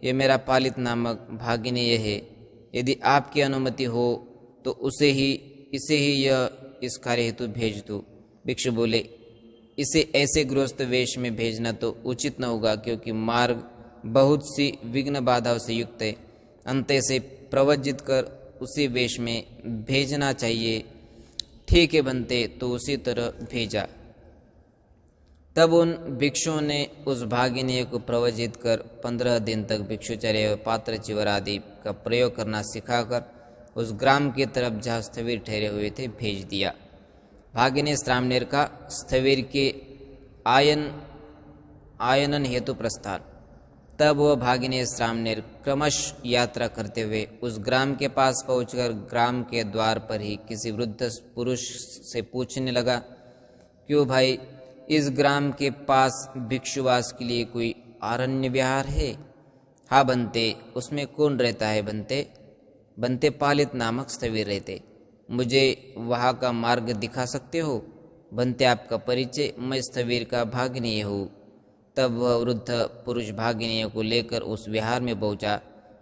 ये मेरा पालित नामक भागिनेय है। यदि आपकी अनुमति हो तो इसे ही यह इस कार्य हेतु भेज दो। भिक्षु बोले, इसे ऐसे गृहस्थ वेश में भेजना तो उचित न होगा, क्योंकि मार्ग बहुत सी विघ्न बाधाओं से युक्त है। अंत से प्रवज्जित कर उसी वेश में भेजना चाहिए। ठीक है बनते, तो उसी तरह भेजा। तब उन भिक्षुओं ने उस भागिनी को प्रवजित कर 15 दिन तक भिक्षुचर्य व पात्र चिवर आदि का प्रयोग करना सिखाकर उस ग्राम की तरफ जहाँ स्थविर ठहरे हुए थे भेज दिया। भागिनी श्रामनेर का स्थविर के आयनन हेतु प्रस्थान। तब वह भागिनी श्रामनेर क्रमश यात्रा करते हुए उस ग्राम के पास पहुंचकर ग्राम के द्वार पर ही किसी वृद्ध पुरुष से पूछने लगा, क्यों भाई, इस ग्राम के पास भिक्षुवास के लिए कोई आरण्य विहार है। हाँ बनते, उसमें कौन रहता है। बनते, पालित नामक स्थविर रहते। मुझे वहाँ का मार्ग दिखा सकते हो। बनते, आपका परिचय। मैं स्थविर का भागिनी हूँ। तब वह वृद्ध पुरुष भागिनेय को लेकर उस विहार में पहुंचा।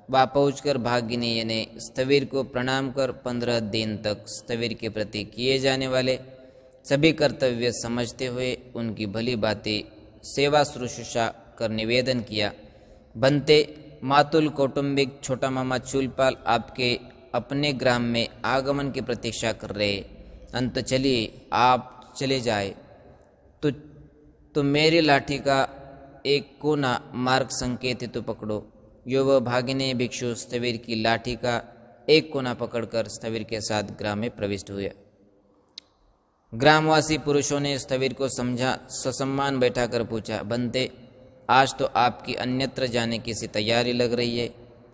वहां पहुंचकर भागिनेय ने स्थविर को प्रणाम कर 15 दिन तक स्थविर के प्रति किए जाने वाले सभी कर्तव्य समझते हुए उनकी भली बातें सेवा शुश्रूषा कर निवेदन किया। बनते मातुल कौटुंबिक छोटा मामा चूलपाल आपके अपने ग्राम में आगमन की प्रतीक्षा कर रहे। अंत चलिए आप चले जाए तो मेरी लाठी का एक कोना मार्ग संकेत तो पकड़ो। यो वह भागिने भिक्षु स्थविर की लाठी का एक कोना पकड़कर स्थविर के साथ ग्राम में प्रविष्ट हुए। ग्रामवासी पुरुषों ने स्थविर को समझा ससम्मान बैठाकर पूछा, बनते आज तो आपकी अन्यत्र जाने की सी तैयारी लग रही है।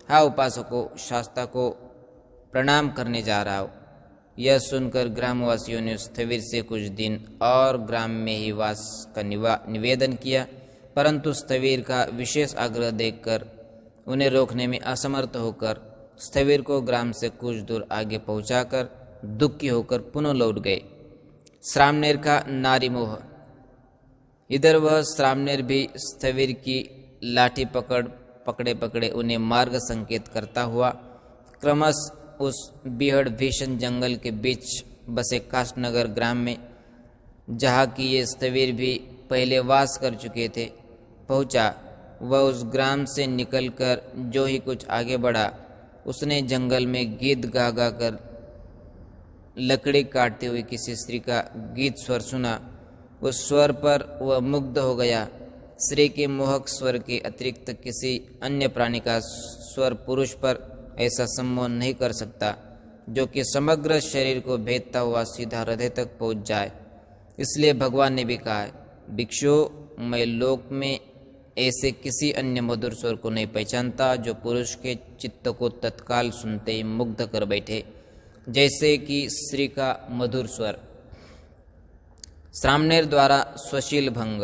हाँ उपासकों, शास्ता को प्रणाम करने जा रहा हो। यह सुनकर ग्रामवासियों ने स्थविर से कुछ दिन और ग्राम में ही वास का निवेदन किया, परंतु स्थविर का विशेष आग्रह देखकर उन्हें रोकने में असमर्थ होकर स्थविर को ग्राम से कुछ दूर आगे पहुंचाकर दुखी होकर पुनः लौट गए। श्रामनेर का नारी मोह। इधर वह श्रामनेर भी स्थविर की लाठी पकड़े उन्हें मार्ग संकेत करता हुआ क्रमश उस बेहद भीषण जंगल के बीच बसे काष्ठनगर ग्राम में, जहाँ की ये स्थविर भी पहले वास कर चुके थे, पहुंचा। वह उस ग्राम से निकलकर जो ही कुछ आगे बढ़ा, उसने जंगल में गीत गा गा कर लकड़ी काटते हुए किसी स्त्री का गीत स्वर सुना। उस स्वर पर वह मुग्ध हो गया। स्त्री के मोहक स्वर के अतिरिक्त किसी अन्य प्राणी का स्वर पुरुष पर ऐसा सम्मोहन नहीं कर सकता जो कि समग्र शरीर को भेदता हुआ सीधा हृदय तक पहुंच जाए। इसलिए भगवान ने भी कहा है, भिक्षु मैं लोक में ऐसे किसी अन्य मधुर स्वर को नहीं पहचानता जो पुरुष के चित्त को तत्काल सुनते ही मुग्ध कर बैठे, जैसे कि स्त्री का मधुर स्वर। श्रामनेर द्वारा स्वशील भंग।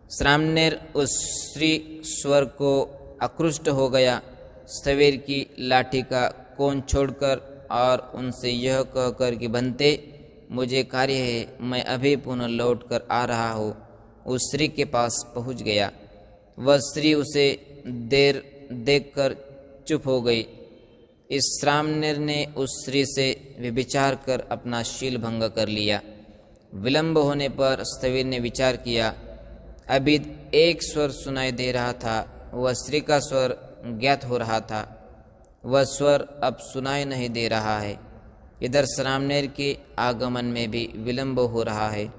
श्रामनेर उस स्त्री स्वर को आकृष्ट हो गया। स्थविर की लाठी का कोन छोड़कर और उनसे यह कहकर कि बनते मुझे कार्य है, मैं अभी पुनः लौट कर आ रहा हूँ, उस स्त्री के पास पहुँच गया। वह स्त्री उसे देर देखकर चुप हो गई। इस श्रामनेर ने उस स्त्री से व्यभिचार कर अपना शील भंग कर लिया। विलंब होने पर स्थविर ने विचार किया, अभी एक स्वर सुनाई दे रहा था, वह स्त्री का स्वर ज्ञात हो रहा था, वह स्वर अब सुनाई नहीं दे रहा है। इधर श्रामनेर के आगमन में भी विलंब हो रहा है,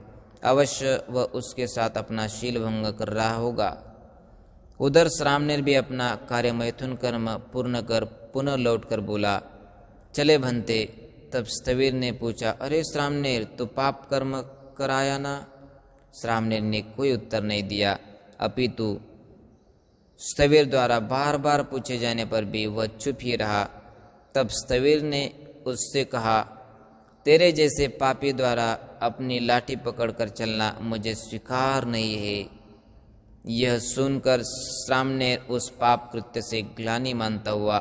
अवश्य वह उसके साथ अपना शील भंग कर रहा होगा। उधर श्रामनेर भी अपना कार्य मैथुन कर्म पूर्ण कर पुनः लौट कर बोला, चले भंते। तब स्थविर ने पूछा, अरे श्रामनेर तो पाप कर्म कराया ना? श्रामनेर ने कोई उत्तर नहीं दिया, अपितु स्थविर द्वारा बार बार पूछे जाने पर भी वह चुप ही रहा। तब स्थविर ने उससे कहा, तेरे जैसे पापी द्वारा अपनी लाठी पकड़कर चलना मुझे स्वीकार नहीं है। यह सुनकर श्रामनेर उस पाप कृत्य से ग्लानि मानता हुआ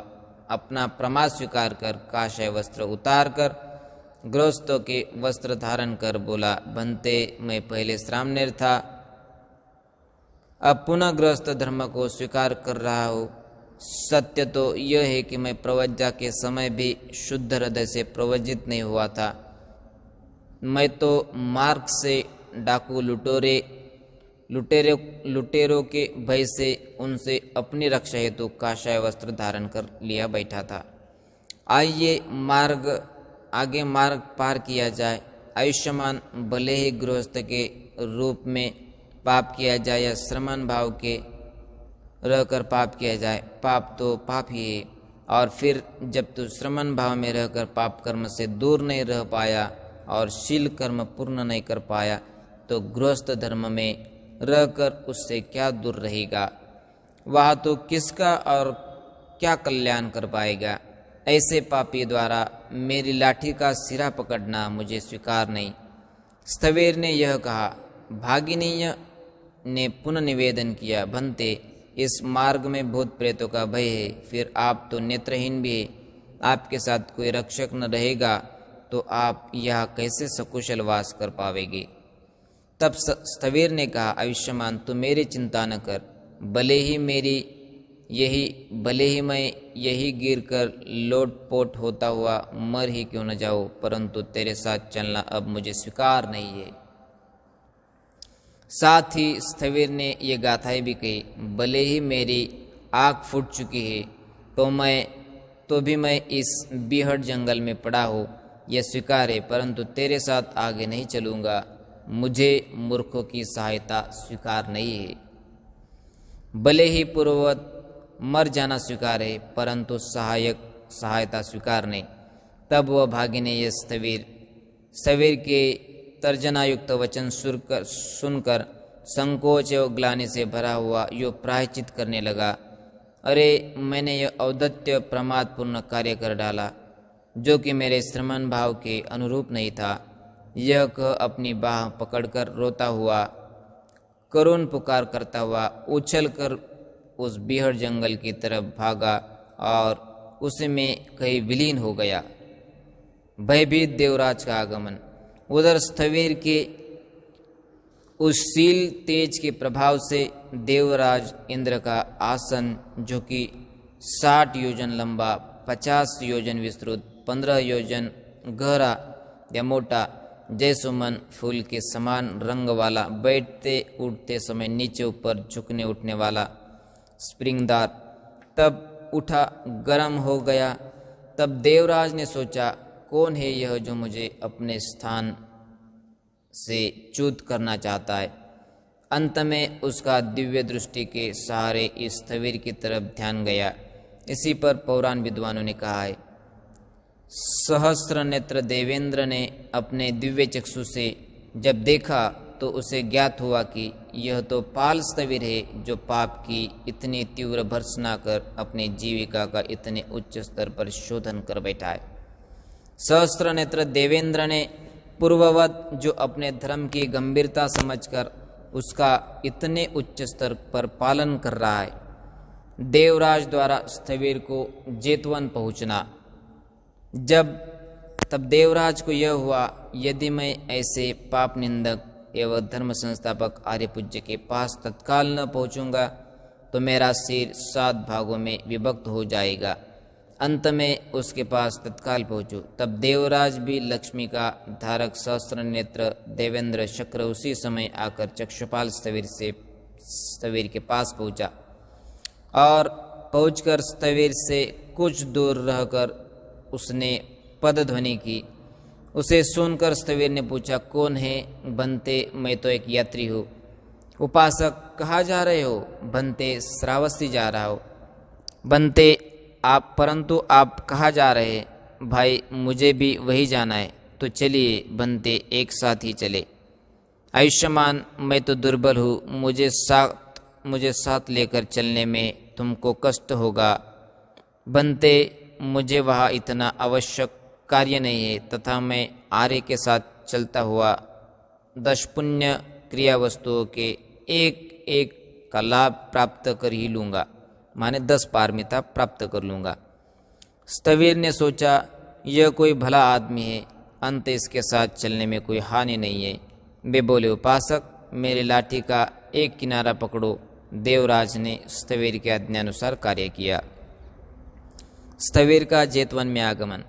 अपना प्रमाद स्वीकार कर काषाय वस्त्र उतार कर गृहस्थों के वस्त्र धारण कर बोला, बनते मैं पहले श्रामनेर था, अब पुनः गृहस्थ धर्म को स्वीकार कर रहा हूँ। सत्य तो यह है कि मैं प्रवज्जा के समय भी शुद्ध हृदय से प्रवज्जित नहीं हुआ था। मैं तो मार्ग से डाकू लुटेरों के भय से उनसे अपनी रक्षा हेतु काषाय वस्त्र धारण कर लिया बैठा था। आइए आगे मार्ग पार किया जाए। आयुष्मान भले ही गृहस्थ के रूप में पाप किया जाए या श्रमण भाव के रहकर पाप किया जाए, पाप तो पाप ही है। और फिर जब तू श्रमण भाव में रहकर पाप कर्म से दूर नहीं रह पाया और शील कर्म पूर्ण नहीं कर पाया, तो गृहस्थ धर्म में रहकर उससे क्या दूर रहेगा? वह तो किसका और क्या कल्याण कर पाएगा? ऐसे पापी द्वारा मेरी लाठी का सिरा पकड़ना मुझे स्वीकार नहीं। स्थविर ने यह कहा। भागिनीय ने पुनः निवेदन किया, भंते इस मार्ग में भूत प्रेतों का भय है, फिर आप तो नेत्रहीन भी है, आपके साथ कोई रक्षक न रहेगा तो आप यह कैसे सकुशल वास कर पावेंगे? तब स्थविर ने कहा, आयुष्मान तू मेरी चिंता न कर, भले ही मैं यही गिर कर लोटपोट होता हुआ मर ही क्यों न जाऊं, परंतु तेरे साथ चलना अब मुझे स्वीकार नहीं है। साथ ही स्थविर ने ये गाथाएं भी कही, भले ही मेरी आँख फूट चुकी है तो भी मैं इस बीहड़ जंगल में पड़ा हूँ, यह स्वीकार है, परंतु तेरे साथ आगे नहीं चलूँगा, मुझे मूर्खों की सहायता स्वीकार नहीं है। भले ही पूर्ववत मर जाना स्वीकार है, परंतु सहायता स्वीकार नहीं। तब वह भागी ने यह स्थविर के तर्जनायुक्त वचन सुनकर संकोच एवं ग्लानि से भरा हुआ यो प्रायश्चित करने लगा, अरे मैंने यह औदत्य प्रमादपूर्ण कार्य कर डाला जो कि मेरे श्रमण भाव के अनुरूप नहीं था। यह कह अपनी बाह पकड़कर रोता हुआ, करुण पुकार करता हुआ उछल कर उस बीहड़ जंगल की तरफ भागा और उसमें कहीं विलीन हो गया। भयभीत देवराज का आगमन। उधर स्थविर के उस शील तेज के प्रभाव से देवराज इंद्र का आसन, जो कि 60 योजन लंबा, 50 योजन विस्तृत, 15 योजन गहरा या मोटा, जयसुमन फूल के समान रंग वाला, बैठते उठते समय नीचे ऊपर झुकने उठने वाला, स्प्रिंगदार, तब उठा गर्म हो गया। तब देवराज ने सोचा, कौन है यह जो मुझे अपने स्थान से च्युत करना चाहता है। अंत में उसका दिव्य दृष्टि के सहारे इस स्थविर की तरफ ध्यान गया। इसी पर पौराण विद्वानों ने कहा है, सहस्त्र नेत्र देवेंद्र ने अपने दिव्य चक्षु से जब देखा तो उसे ज्ञात हुआ कि यह तो पाल स्थविर है, जो पाप की इतनी तीव्र भर्त्सना कर अपनी जीविका का इतने उच्च स्तर पर शोधन कर बैठा है। सहस्त्र नेत्र देवेंद्र ने पूर्ववत जो अपने धर्म की गंभीरता समझकर उसका इतने उच्च स्तर पर पालन कर रहा है। देवराज द्वारा स्थविर को जेतवन पहुंचना। तब देवराज को यह हुआ, यदि मैं ऐसे पाप निंदक एवं धर्म संस्थापक आर्यपूज्य के पास तत्काल न पहुंचूंगा तो मेरा सिर 7 भागों में विभक्त हो जाएगा। अंत में उसके पास तत्काल पहुंचू। तब देवराज भी लक्ष्मी का धारक सहस्त्र नेत्र देवेंद्र शक्र उसी समय आकर चक्षुपाल स्थविर के पास पहुंचा और पहुंचकर स्थविर से कुछ दूर रहकर उसने पदध्वनि की। उसे सुनकर स्थविर ने पूछा, कौन है? बंते, मैं तो एक यात्री हूँ। उपासक, कहाँ जा रहे हो? बंते, श्रावस्ती जा रहा हो। बंते, परंतु आप कहाँ जा रहे हैं? भाई, मुझे भी वही जाना है। तो चलिए बंते, एक साथ ही चले। आयुष्मान, मैं तो दुर्बल हूँ, मुझे साथ लेकर चलने में तुमको कष्ट होगा। बंते, मुझे वहाँ इतना आवश्यक कार्य नहीं है, तथा मैं आर्य के साथ चलता हुआ 10 पुण्य क्रिया वस्तुओं के एक एक का लाभ प्राप्त कर ही लूँगा, माने 10 पारमिता प्राप्त कर लूँगा। स्थविर ने सोचा, यह कोई भला आदमी है, अंत इसके साथ चलने में कोई हानि नहीं है। वे बोले, उपासक, मेरी लाठी का एक किनारा पकड़ो। देवराज ने स्थविर के आज्ञानुसार कार्य किया। स्थविर का जेतवन में आगमन।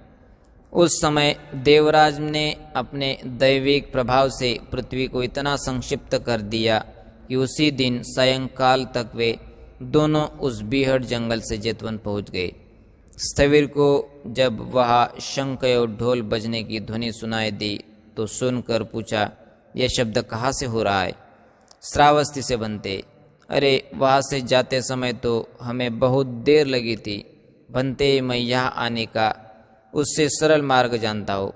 उस समय देवराज ने अपने दैविक प्रभाव से पृथ्वी को इतना संक्षिप्त कर दिया कि उसी दिन सायंकाल तक वे दोनों उस बीहड़ जंगल से जेतवन पहुंच गए। स्थविर को जब वहाँ शंख और ढोल बजने की ध्वनि सुनाई दी तो सुनकर पूछा, यह शब्द कहाँ से हो रहा है? श्रावस्ती से। बनते, अरे वहाँ से जाते समय तो हमें बहुत देर लगी थी। बनते, मैं यहाँ आने का उससे सरल मार्ग जानता हूँ।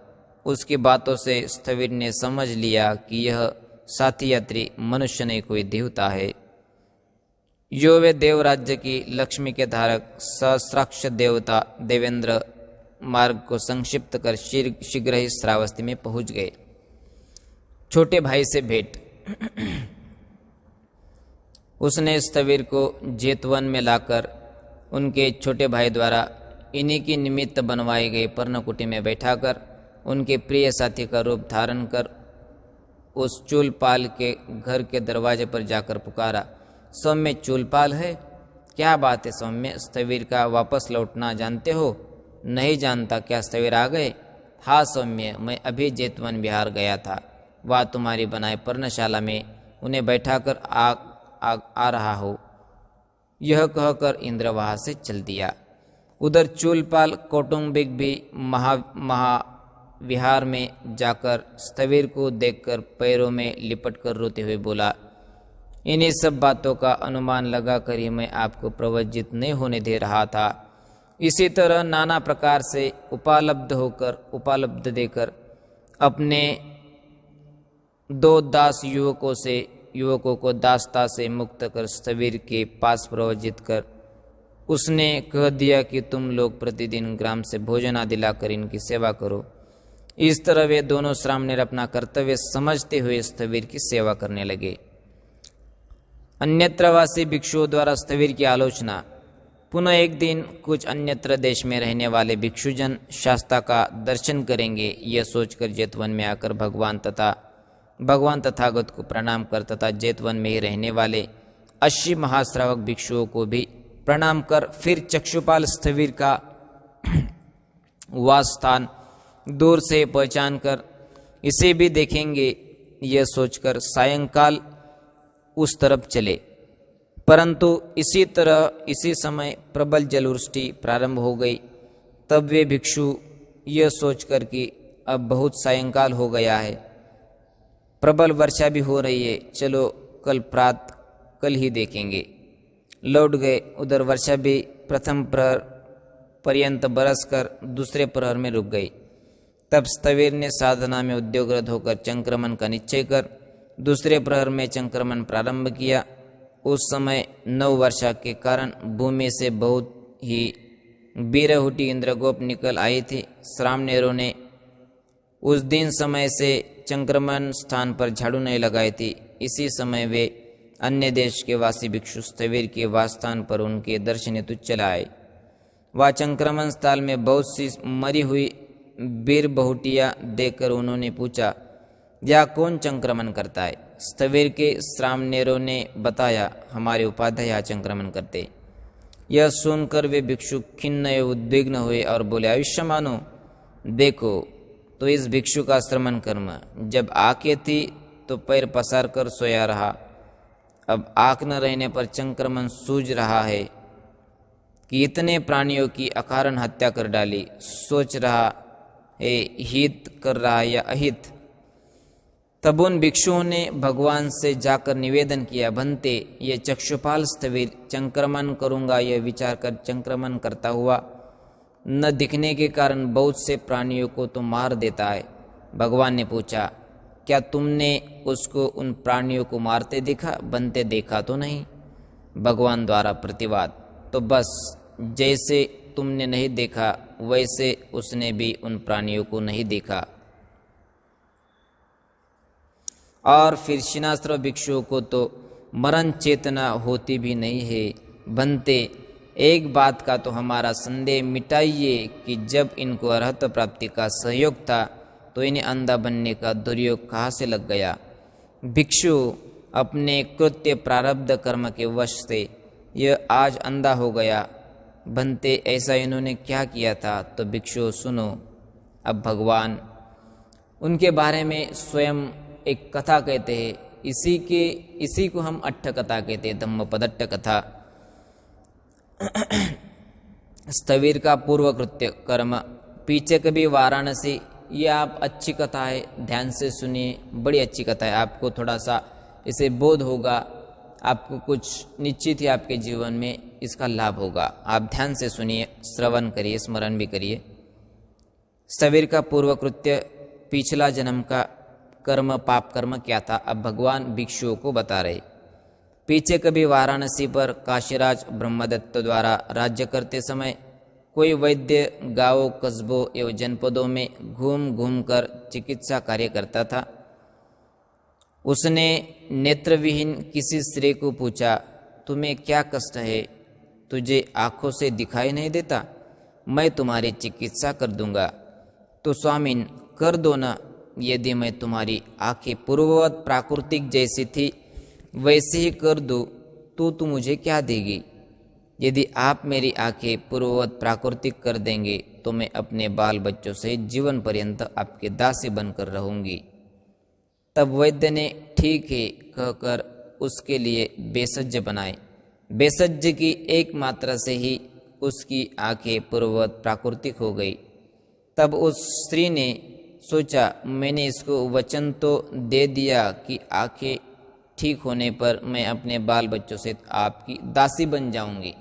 उसकी बातों से स्थविर ने समझ लिया कि यह साथी यात्री मनुष्य नहीं, कोई देवता है। यो वे देवराज्य की लक्ष्मी के धारक सहस्राक्ष देवता देवेंद्र मार्ग को संक्षिप्त कर शीघ्र ही श्रावस्ती में पहुंच गए। छोटे भाई से भेंट। उसने स्थविर को जेतवन में लाकर उनके छोटे भाई द्वारा इन्हीं की निमित्त बनवाए गए पर्णकुटी में बैठाकर उनके प्रिय साथी का रूप धारण कर उस चूलपाल के घर के दरवाजे पर जाकर पुकारा, सौम्य चूलपाल है? क्या बात है सौम्य, स्थविर का वापस लौटना जानते हो? नहीं जानता। क्या स्थविर आ गए? हाँ सौम्य, मैं अभी जेतवन विहार गया था, वह तुम्हारी बनाए पर्णशाला में उन्हें बैठाकर आ रहा हो। यह कहकर इंद्र वहां से चल दिया। उधर चूलपाल कौटुंबिक भी महाविहार में जाकर स्थविर को देखकर पैरों में लिपटकर रोते हुए बोला, इन्हीं सब बातों का अनुमान लगाकर ही मैं आपको प्रवज्जित नहीं होने दे रहा था। इसी तरह नाना प्रकार से उपालब्ध देकर अपने 2 दास युवकों को दासता से मुक्त कर स्थविर के पास प्रवज्जित कर उसने कह दिया कि तुम लोग प्रतिदिन ग्राम से भोजन आदि लाकर इनकी सेवा करो। इस तरह वे दोनों श्रामणेर अपना कर्तव्य समझते हुए स्थविर की सेवा करने लगे। अन्यत्रवासी भिक्षुओं द्वारा स्थविर की आलोचना। पुनः एक दिन कुछ अन्यत्र देश में रहने वाले भिक्षुजन शास्ता का दर्शन करेंगे, यह सोचकर जेतवन में आकर भगवान तथागत को प्रणाम कर तथा जेतवन में ही रहने वाले 80 महाश्रावक भिक्षुओं को भी प्रणाम कर फिर चक्षुपाल स्थविर का वास स्थान दूर से पहचान कर इसे भी देखेंगे, यह सोचकर सायंकाल उस तरफ चले। परंतु इसी समय प्रबल जलवृष्टि प्रारंभ हो गई। तब वे भिक्षु यह सोचकर कि अब बहुत सायंकाल हो गया है, प्रबल वर्षा भी हो रही है, चलो कल ही देखेंगे, लौट गए। उधर वर्षा भी प्रथम प्रहर पर्यंत बरसकर दूसरे प्रहर में रुक गई। तब स्थविर ने साधना में उद्योगरत होकर चंक्रमण का निश्चय कर दूसरे प्रहर में चंक्रमण प्रारंभ किया। उस समय नव वर्षा के कारण भूमि से बहुत ही बीरहुटी इंद्रगोप निकल आई थी। श्रामणेरों ने उस दिन समय से चंक्रमण स्थान पर झाड़ू नहीं लगाई थी। इसी समय वे अन्य देश के वासी भिक्षु स्थविर के वासस्थान पर उनके दर्शन हेतु चले आए। वह चंक्रमण स्थल में बहुत सी मरी हुई बीर बहुटियां देखकर उन्होंने पूछा, यह कौन चंक्रमण करता है? स्थविर के श्रामणेरों ने बताया, हमारे उपाध्याय यहाँ चंक्रमण करते। यह सुनकर वे भिक्षु खिन्न एवं उद्विग्न हुए और बोले, आयुष्यमानो, देखो तो इस भिक्षु का श्रमण कर्म जब आंखें थी तो पैर पसार कर सोया रहा, अब आंख न रहने पर चंक्रमण सूझ रहा है कि इतने प्राणियों की अकारण हत्या कर डाली। सोच रहा है हित कर रहा है या अहित। तब उन भिक्षुओं ने भगवान से जाकर निवेदन किया, बनते ये चक्षुपाल स्थविर चंक्रमण करूंगा यह विचार कर चंक्रमण करता हुआ न दिखने के कारण बहुत से प्राणियों को तो मार देता है। भगवान ने पूछा, क्या तुमने उसको उन प्राणियों को मारते देखा? बनते देखा तो नहीं। भगवान द्वारा प्रतिवाद, तो बस जैसे तुमने नहीं देखा वैसे उसने भी उन प्राणियों को नहीं देखा। और फिर शिनास्त्र भिक्षुओं को तो मरण चेतना होती भी नहीं है। बनते एक बात का तो हमारा संदेह मिटाइए कि जब इनको अर्हत प्राप्ति का सहयोग था तो इन्हें अंधा बनने का दुर्योग कहाँ से लग गया? भिक्षु अपने कृत्य प्रारब्ध कर्म के वश से यह आज अंधा हो गया। बनते ऐसा इन्होंने क्या किया था? तो भिक्षु सुनो। अब भगवान उनके बारे में स्वयं एक कथा कहते हैं। इसी को हम अट्ठ कथा कहते हैं, धम्मपदट्ठ कथा। स्थविर का पूर्व कृत्य कर्म। पीछे कभी वाराणसी, ये आप अच्छी कथा है, ध्यान से सुनिए, बड़ी अच्छी कथा है। आपको थोड़ा सा इसे बोध होगा, आपको कुछ निश्चित ही आपके जीवन में इसका लाभ होगा। आप ध्यान से सुनिए, श्रवण करिए, स्मरण भी करिए। स्थविर का पूर्व कृत्य, पिछला जन्म का कर्म, पाप कर्म क्या था, अब भगवान भिक्षुओं को बता रहे। पीछे कभी वाराणसी पर काशीराज ब्रह्मदत्त द्वारा राज्य करते समय कोई वैद्य गांवों, कस्बों एवं जनपदों में घूम घूम कर चिकित्सा कार्य करता था। उसने नेत्रविहीन किसी स्त्री को पूछा, तुम्हें क्या कष्ट है? तुझे आंखों से दिखाई नहीं देता? मैं तुम्हारी चिकित्सा कर दूंगा। तो स्वामीन कर दो ना, यदि मैं तुम्हारी आंखें पूर्ववत प्राकृतिक जैसी थी वैसे ही कर दूं तो मुझे क्या देगी? यदि आप मेरी आंखें पूर्ववत प्राकृतिक कर देंगे तो मैं अपने बाल बच्चों से जीवन पर्यंत आपके दासी बनकर रहूंगी। तब वैद्य ने ठीक है कहकर उसके लिए भेषज बनाए। भेषज की एक मात्रा से ही उसकी आंखें पूर्ववत प्राकृतिक हो गई। तब उस स्त्री ने सोचा, मैंने इसको वचन तो दे दिया कि आंखें ठीक होने पर मैं अपने बाल बच्चों से आपकी दासी बन जाऊंगी।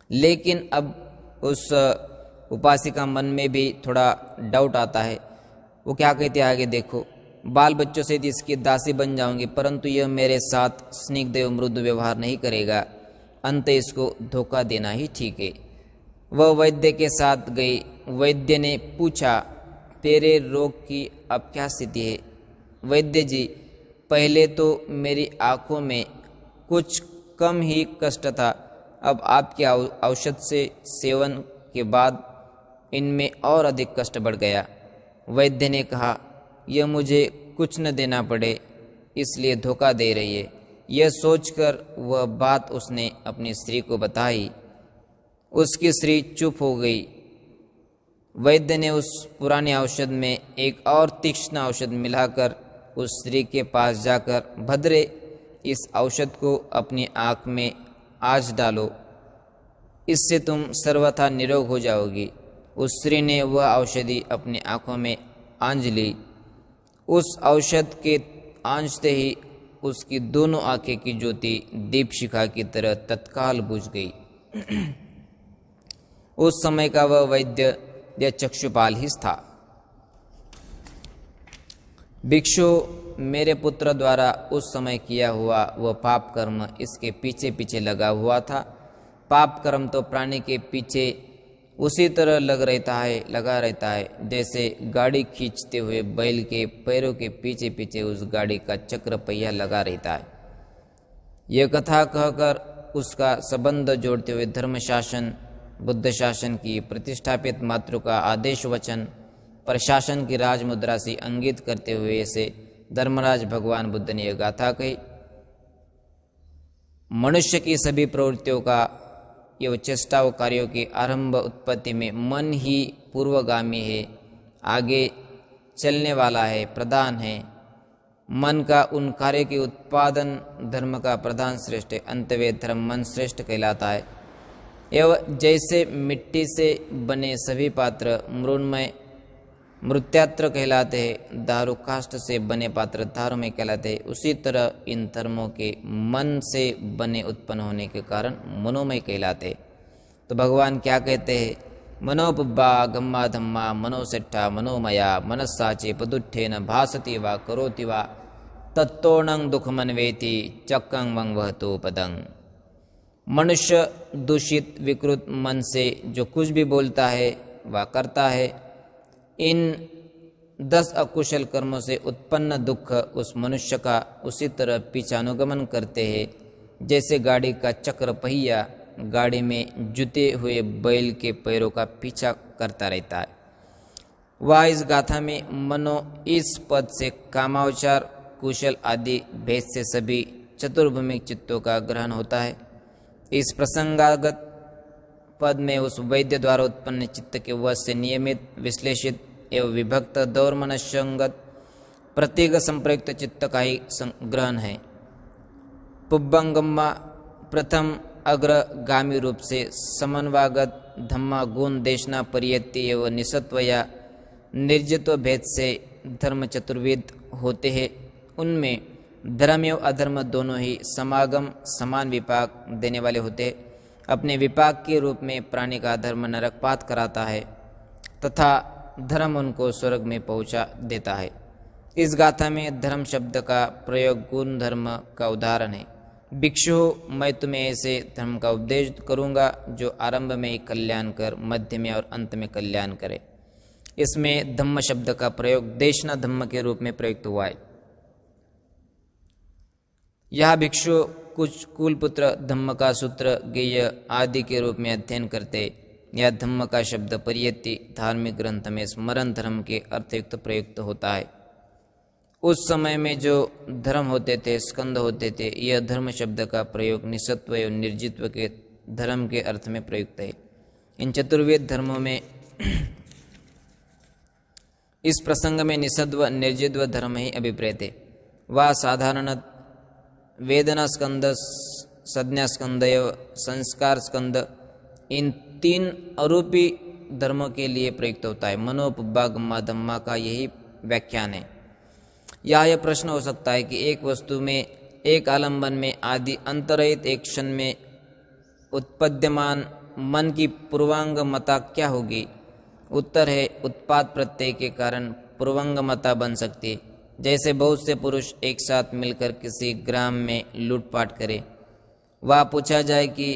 लेकिन अब उस उपासिका मन में भी थोड़ा डाउट आता है। वो क्या कहते हैं आगे देखो, बाल बच्चों से इसकी दासी बन जाऊंगी परंतु यह मेरे साथ स्निग्ध एवं मृदु व्यवहार नहीं करेगा, अंत इसको धोखा देना ही ठीक है। वह वैद्य के साथ गई। वैद्य ने पूछा, तेरे रोग की अब क्या स्थिति है? वैद्य जी, पहले तो मेरी आंखों में कुछ कम ही कष्ट था, अब आपके औषध से सेवन के बाद इनमें और अधिक कष्ट बढ़ गया। वैद्य ने कहा, यह मुझे कुछ न देना पड़े इसलिए धोखा दे रही है। यह सोचकर वह बात उसने अपनी स्त्री को बताई। उसकी स्त्री चुप हो गई। वैद्य ने उस पुराने औषध में एक और तीक्ष्ण औषध मिलाकर उस स्त्री के पास जाकर, भद्रे, इस औषध को अपनी आँख में आज डालो, इससे तुम सर्वथा निरोग हो जाओगी। उस स्त्री ने वह औषधि अपनी आँखों में आंज ली। उस औषध के आंजते ही उसकी दोनों आंखें की ज्योति दीप शिखा की तरह तत्काल बुझ गई। उस समय का वह वैद्य या चक्षुपाल ही था। भिक्षु, मेरे पुत्र द्वारा उस समय किया हुआ वह पाप कर्म इसके पीछे पीछे लगा हुआ था। पाप कर्म तो प्राणी के पीछे उसी तरह लगा रहता है जैसे गाड़ी खींचते हुए बैल के पैरों के पीछे पीछे उस गाड़ी का चक्र पहिया लगा रहता है। यह कथा कहकर उसका संबंध जोड़ते हुए धर्मशासन, बुद्ध शासन की प्रतिष्ठापित मातृ का आदेश वचन, प्रशासन की राजमुद्रा से अंकित करते हुए से धर्मराज भगवान बुद्ध ने यह गाथा कही। मनुष्य की सभी प्रवृत्तियों का एवं चेष्टाओं कार्यों की आरंभ उत्पत्ति में मन ही पूर्वगामी है, आगे चलने वाला है, प्रधान है। मन का उन कार्य के उत्पादन धर्म का प्रधान श्रेष्ठ है, अंतवे धर्म मन श्रेष्ठ कहलाता है। एवं जैसे मिट्टी से बने सभी पात्र मृण्मय मृत्यात्र कहलाते हैं, दारु काष्ठ से बने पात्र धारुमय कहलाते हैं, उसी तरह इन धर्मों के मन से बने उत्पन्न होने के कारण मनोमय कहलाते। तो भगवान क्या कहते हैं, मनोपुब्बा गम्मा धम्मा मनोसेट्ठा मनोमया मनस्साचे पदुट्ठेन भासति वा करोति वा तत्तोणं दुखमन्वेति चक्कं वं वहतो पदं। मनुष्य दूषित विकृत मन से जो कुछ भी बोलता है व करता है, इन 10 अकुशल कर्मों से उत्पन्न दुख उस मनुष्य का उसी तरह पीछानुगमन करते हैं जैसे गाड़ी का चक्र पहिया गाड़ी में जुते हुए बैल के पैरों का पीछा करता रहता है। वह इस गाथा में मनो इस पद से कामावचार, कुशल आदि भेद से सभी चतुर्भूमिक चित्तों का ग्रहण होता है। इस प्रसंगागत पद में उस वैद्य द्वारा उत्पन्न चित्त के वश से नियमित, विश्लेषित एवं विभक्त दौर मनस्संगत प्रत्येक संप्रयुक्त चित्त का ही ग्रहण है। पुब्बंगम्मा प्रथम अग्रगामी रूप से समन्वागत धम्मा गुण देशना परियति एवं निसत्व या निर्जित्व भेद से धर्म चतुर्विध होते हैं। उनमें धर्म एवं अधर्म दोनों ही समागम समान विपाक देने वाले होते हैं। अपने विपाक के रूप में प्राणी का धर्म नरकपात कराता है तथा धर्म उनको स्वर्ग में पहुंचा देता है। इस गाथा में धर्म शब्द का प्रयोग गुण धर्म का उदाहरण है। भिक्षु, मैं तुम्हें ऐसे धर्म का उपदेश करूंगा जो आरंभ में कल्याण कर, मध्य में और अंत में कल्याण करे। इसमें धम्म शब्द का प्रयोग देशना धम्म के रूप में प्रयुक्त हुआ है। यह भिक्षु कुछ कुलपुत्र धम्म का सूत्र, गेय आदि के रूप में अध्ययन करते। यह धम्म का शब्द परियति धार्मिक ग्रंथ में स्मरण धर्म के अर्थयुक्त प्रयुक्त होता है। उस समय में जो धर्म होते थे, स्कंद होते थे, यह धर्म शब्द का प्रयोग निसत्व एवं निर्जित्व के धर्म के अर्थ में प्रयुक्त है। इन चतुर्वेद धर्मों में इस प्रसंग में निसद्व निर्जित्व धर्म ही अभिप्रेत है। वह साधारण वेदना स्कंद, संज्ञा स्कंद एवं संस्कार स्कंद इन 3 अरूपी धर्मों के लिए प्रयुक्त होता है। मनोपुब्बा गम्मा धम्मा का यही व्याख्यान है। यह प्रश्न हो सकता है कि एक वस्तु में, एक आलंबन में आदि अंतरहित एक क्षण में उत्पद्यमान मन की पूर्वांगमता क्या होगी? उत्तर है, उत्पाद प्रत्यय के कारण पूर्वांगमता बन सकती है। जैसे बहुत से पुरुष एक साथ मिलकर किसी ग्राम में लूटपाट करें, वह पूछा जाए कि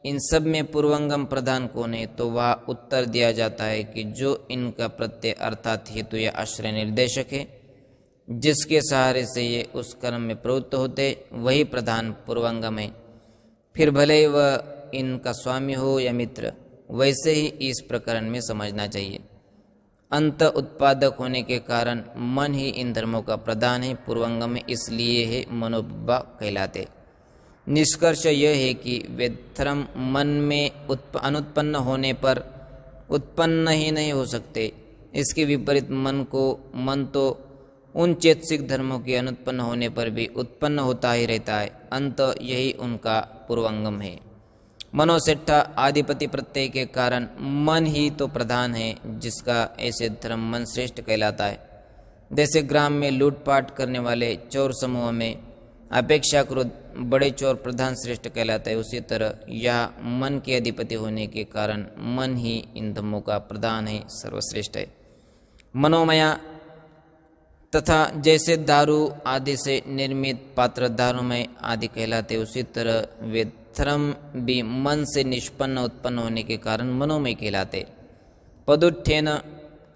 इन सब में पूर्वांगम प्रधान कौन है, तो वह उत्तर दिया जाता है कि जो इनका प्रत्यय अर्थात हेतु या आश्रय निर्देशक है, जिसके सहारे से ये उस कर्म में प्रवृत्त होते, वही प्रधान पूर्वांगम है। फिर भले ही वह इनका स्वामी हो या मित्र, वैसे ही इस प्रकरण में समझना चाहिए। अंत उत्पादक होने के कारण मन ही इन धर्मों का प्रधान है, पूर्वांगम में इसलिए है मनोपुब्बा कहलाते। निष्कर्ष यह है कि वे धर्म मन में अनुत्पन्न होने पर उत्पन्न ही नहीं हो सकते। इसके विपरीत मन तो उन चेतसिक धर्मों के अनुत्पन्न होने पर भी उत्पन्न होता ही रहता है। अंत यही उनका पूर्वांगम है। मनोसेट्ठा आधिपति प्रत्यय के कारण मन ही तो प्रधान है, जिसका ऐसे धर्म मन श्रेष्ठ कहलाता है। जैसे ग्राम में लूटपाट करने वाले चोर समूह में अपेक्षाकृत बड़े चोर प्रधान श्रेष्ठ कहलाता है, उसी तरह यह मन के अधिपति होने के कारण मन ही इन धर्मों का प्रधान है, सर्वश्रेष्ठ है। मनोमया तथा जैसे दारू आदि से निर्मित पात्र दारूमय आदि कहलाते, उसी तरह वे धर्म भी मन से निष्पन्न उत्पन्न होने के कारण मनोमय कहलाते। पदुत्थेन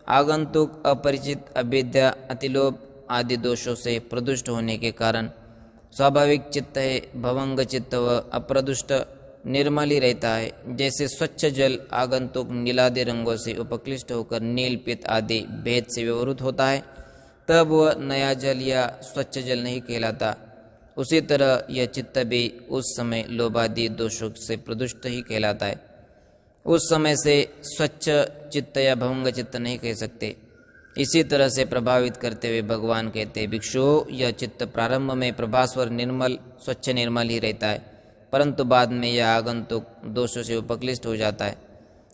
आगंतुक, अपरिचित, अविद्या, अतिलोभ आदि दोषों से प्रदुष्ट होने के कारण स्वाभाविक चित्त है, भवंग चित्त व अप्रदुष्ट निर्मल ही रहता है। जैसे स्वच्छ जल आगंतुक नीलादि रंगों से उपक्लिष्ट होकर नील पित्त आदि भेद से व्यवहृत होता है, तब वह नया जल या स्वच्छ जल नहीं कहलाता। उसी तरह यह चित्त भी उस समय लोभादि दोषों से प्रदुष्ट ही कहलाता है। उस समय से स्वच्छ चित्त या भवंग चित्त नहीं कह सकते। इसी तरह से प्रभावित करते हुए भगवान कहते, भिक्षुओं, यह चित्त प्रारंभ में प्रभास्वर निर्मल स्वच्छ निर्मल ही रहता है, परंतु बाद में यह आगंतुक दोषों से उपक्लिष्ट हो जाता है।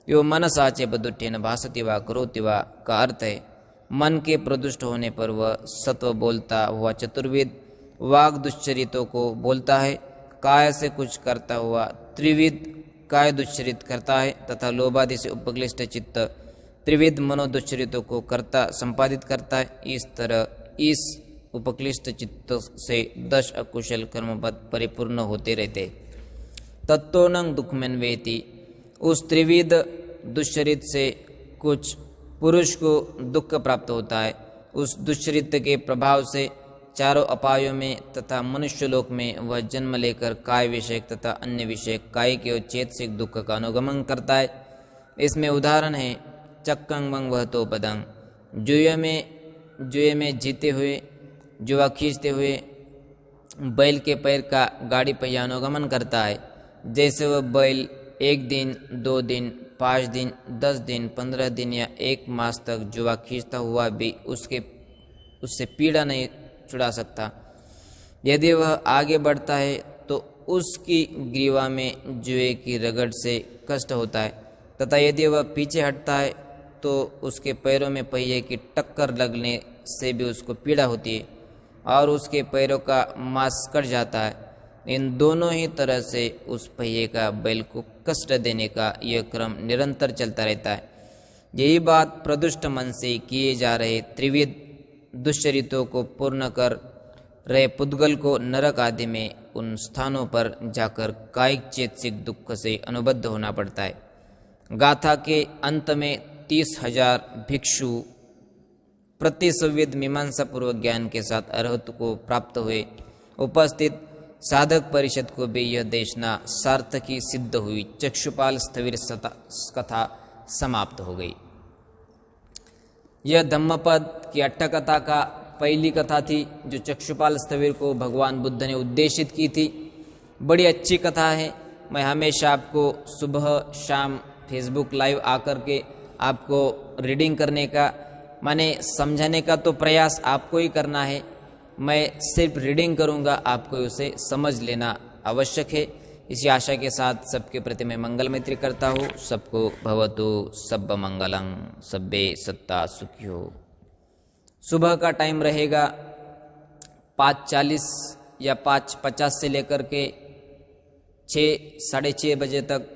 यो मन साचे बदुठ्ठेन भासति वा करोति वा का अर्थ है, मन के प्रदुष्ट होने पर वह सत्व बोलता हुआ चतुर्विध वाग दुश्चरितों को बोलता है, काय से कुछ करता हुआ त्रिविध काय दुश्चरित करता है, तथा लोभादि से उपक्लिष्ट चित्त त्रिविध मनोदुश्चरितों को करता संपादित करता है। इस तरह इस उपक्लिष्ट चित्त से 10 अकुशल कर्मपद परिपूर्ण होते रहते। तत्तोनं दुःखमन्वेति, उस त्रिविध दुश्चरित से कुछ पुरुष को दुख प्राप्त होता है। उस दुश्चरित के प्रभाव से चारों अपायों में तथा मनुष्य लोक में वह जन्म लेकर काय विषयक तथा अन्य विषयक कायिक एवं चेतसिक दुख का अनुगमन करता है। इसमें उदाहरण है चक्कं वंग वह तो पदंग, जुए में जीते हुए, जुआ खींचते हुए बैल के पैर का गाड़ी पहिया अनुगमन करता है। जैसे वह बैल 1 दिन, 2 दिन, 5 दिन, 10 दिन, 15 दिन या 1 मास तक जुआ खींचता हुआ भी उससे पीड़ा नहीं छुड़ा सकता। यदि वह आगे बढ़ता है तो उसकी ग्रीवा में जुए की रगड़ से कष्ट होता है, तथा यदि वह पीछे हटता है तो उसके पैरों में पहिए की टक्कर लगने से भी उसको पीड़ा होती है और उसके पैरों का मांस कट जाता है। इन दोनों ही तरह से उस पहिए का बैल को कष्ट देने का यह क्रम निरंतर चलता रहता है। यही बात प्रदुष्ट मन से किए जा रहे त्रिविध दुश्चरितों को पूर्ण कर रहे पुद्गल को नरक आदि में उन स्थानों पर जाकर कायिक चेतसिक दुख से अनुबद्ध होना पड़ता है। गाथा के अंत में 30,000 भिक्षु प्रति संविद मीमांसा पूर्वक ज्ञान के साथ अर्हत को प्राप्त हुए। उपस्थित साधक परिषद को भी यह देशना सार्थकी सिद्ध हुई। चक्षुपाल स्थविर कथा समाप्त हो गई। यह धम्मपद की अट्टकथा का पहली कथा थी जो चक्षुपाल स्थविर को भगवान बुद्ध ने उद्देशित की थी। बड़ी अच्छी कथा है। मैं हमेशा आपको सुबह शाम फेसबुक लाइव आकर के आपको रीडिंग करने का माने समझाने का तो प्रयास आपको ही करना है। मैं सिर्फ रीडिंग करूंगा, आपको उसे समझ लेना आवश्यक है। इसी आशा के साथ सबके प्रति मैं मंगल मैत्री करता हूँ। सबको भवतु सब्ब मंगलं, सब्बे सत्ता सुखियो। सुबह का टाइम रहेगा 5:40 या 5:50 से लेकर के 6 साढ़े 6 बजे तक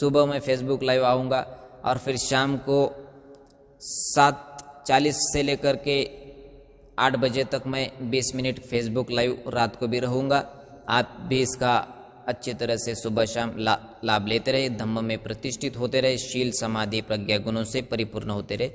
सुबह मैं फेसबुक लाइव आऊँगा और फिर शाम को 7:40 से लेकर के 8 बजे तक मैं 20 मिनट फेसबुक लाइव रात को भी रहूँगा। आप भी इसका अच्छी तरह से सुबह शाम लाभ लेते रहे, धम्म में प्रतिष्ठित होते रहे, शील समाधि प्रज्ञा गुणों से परिपूर्ण होते रहे।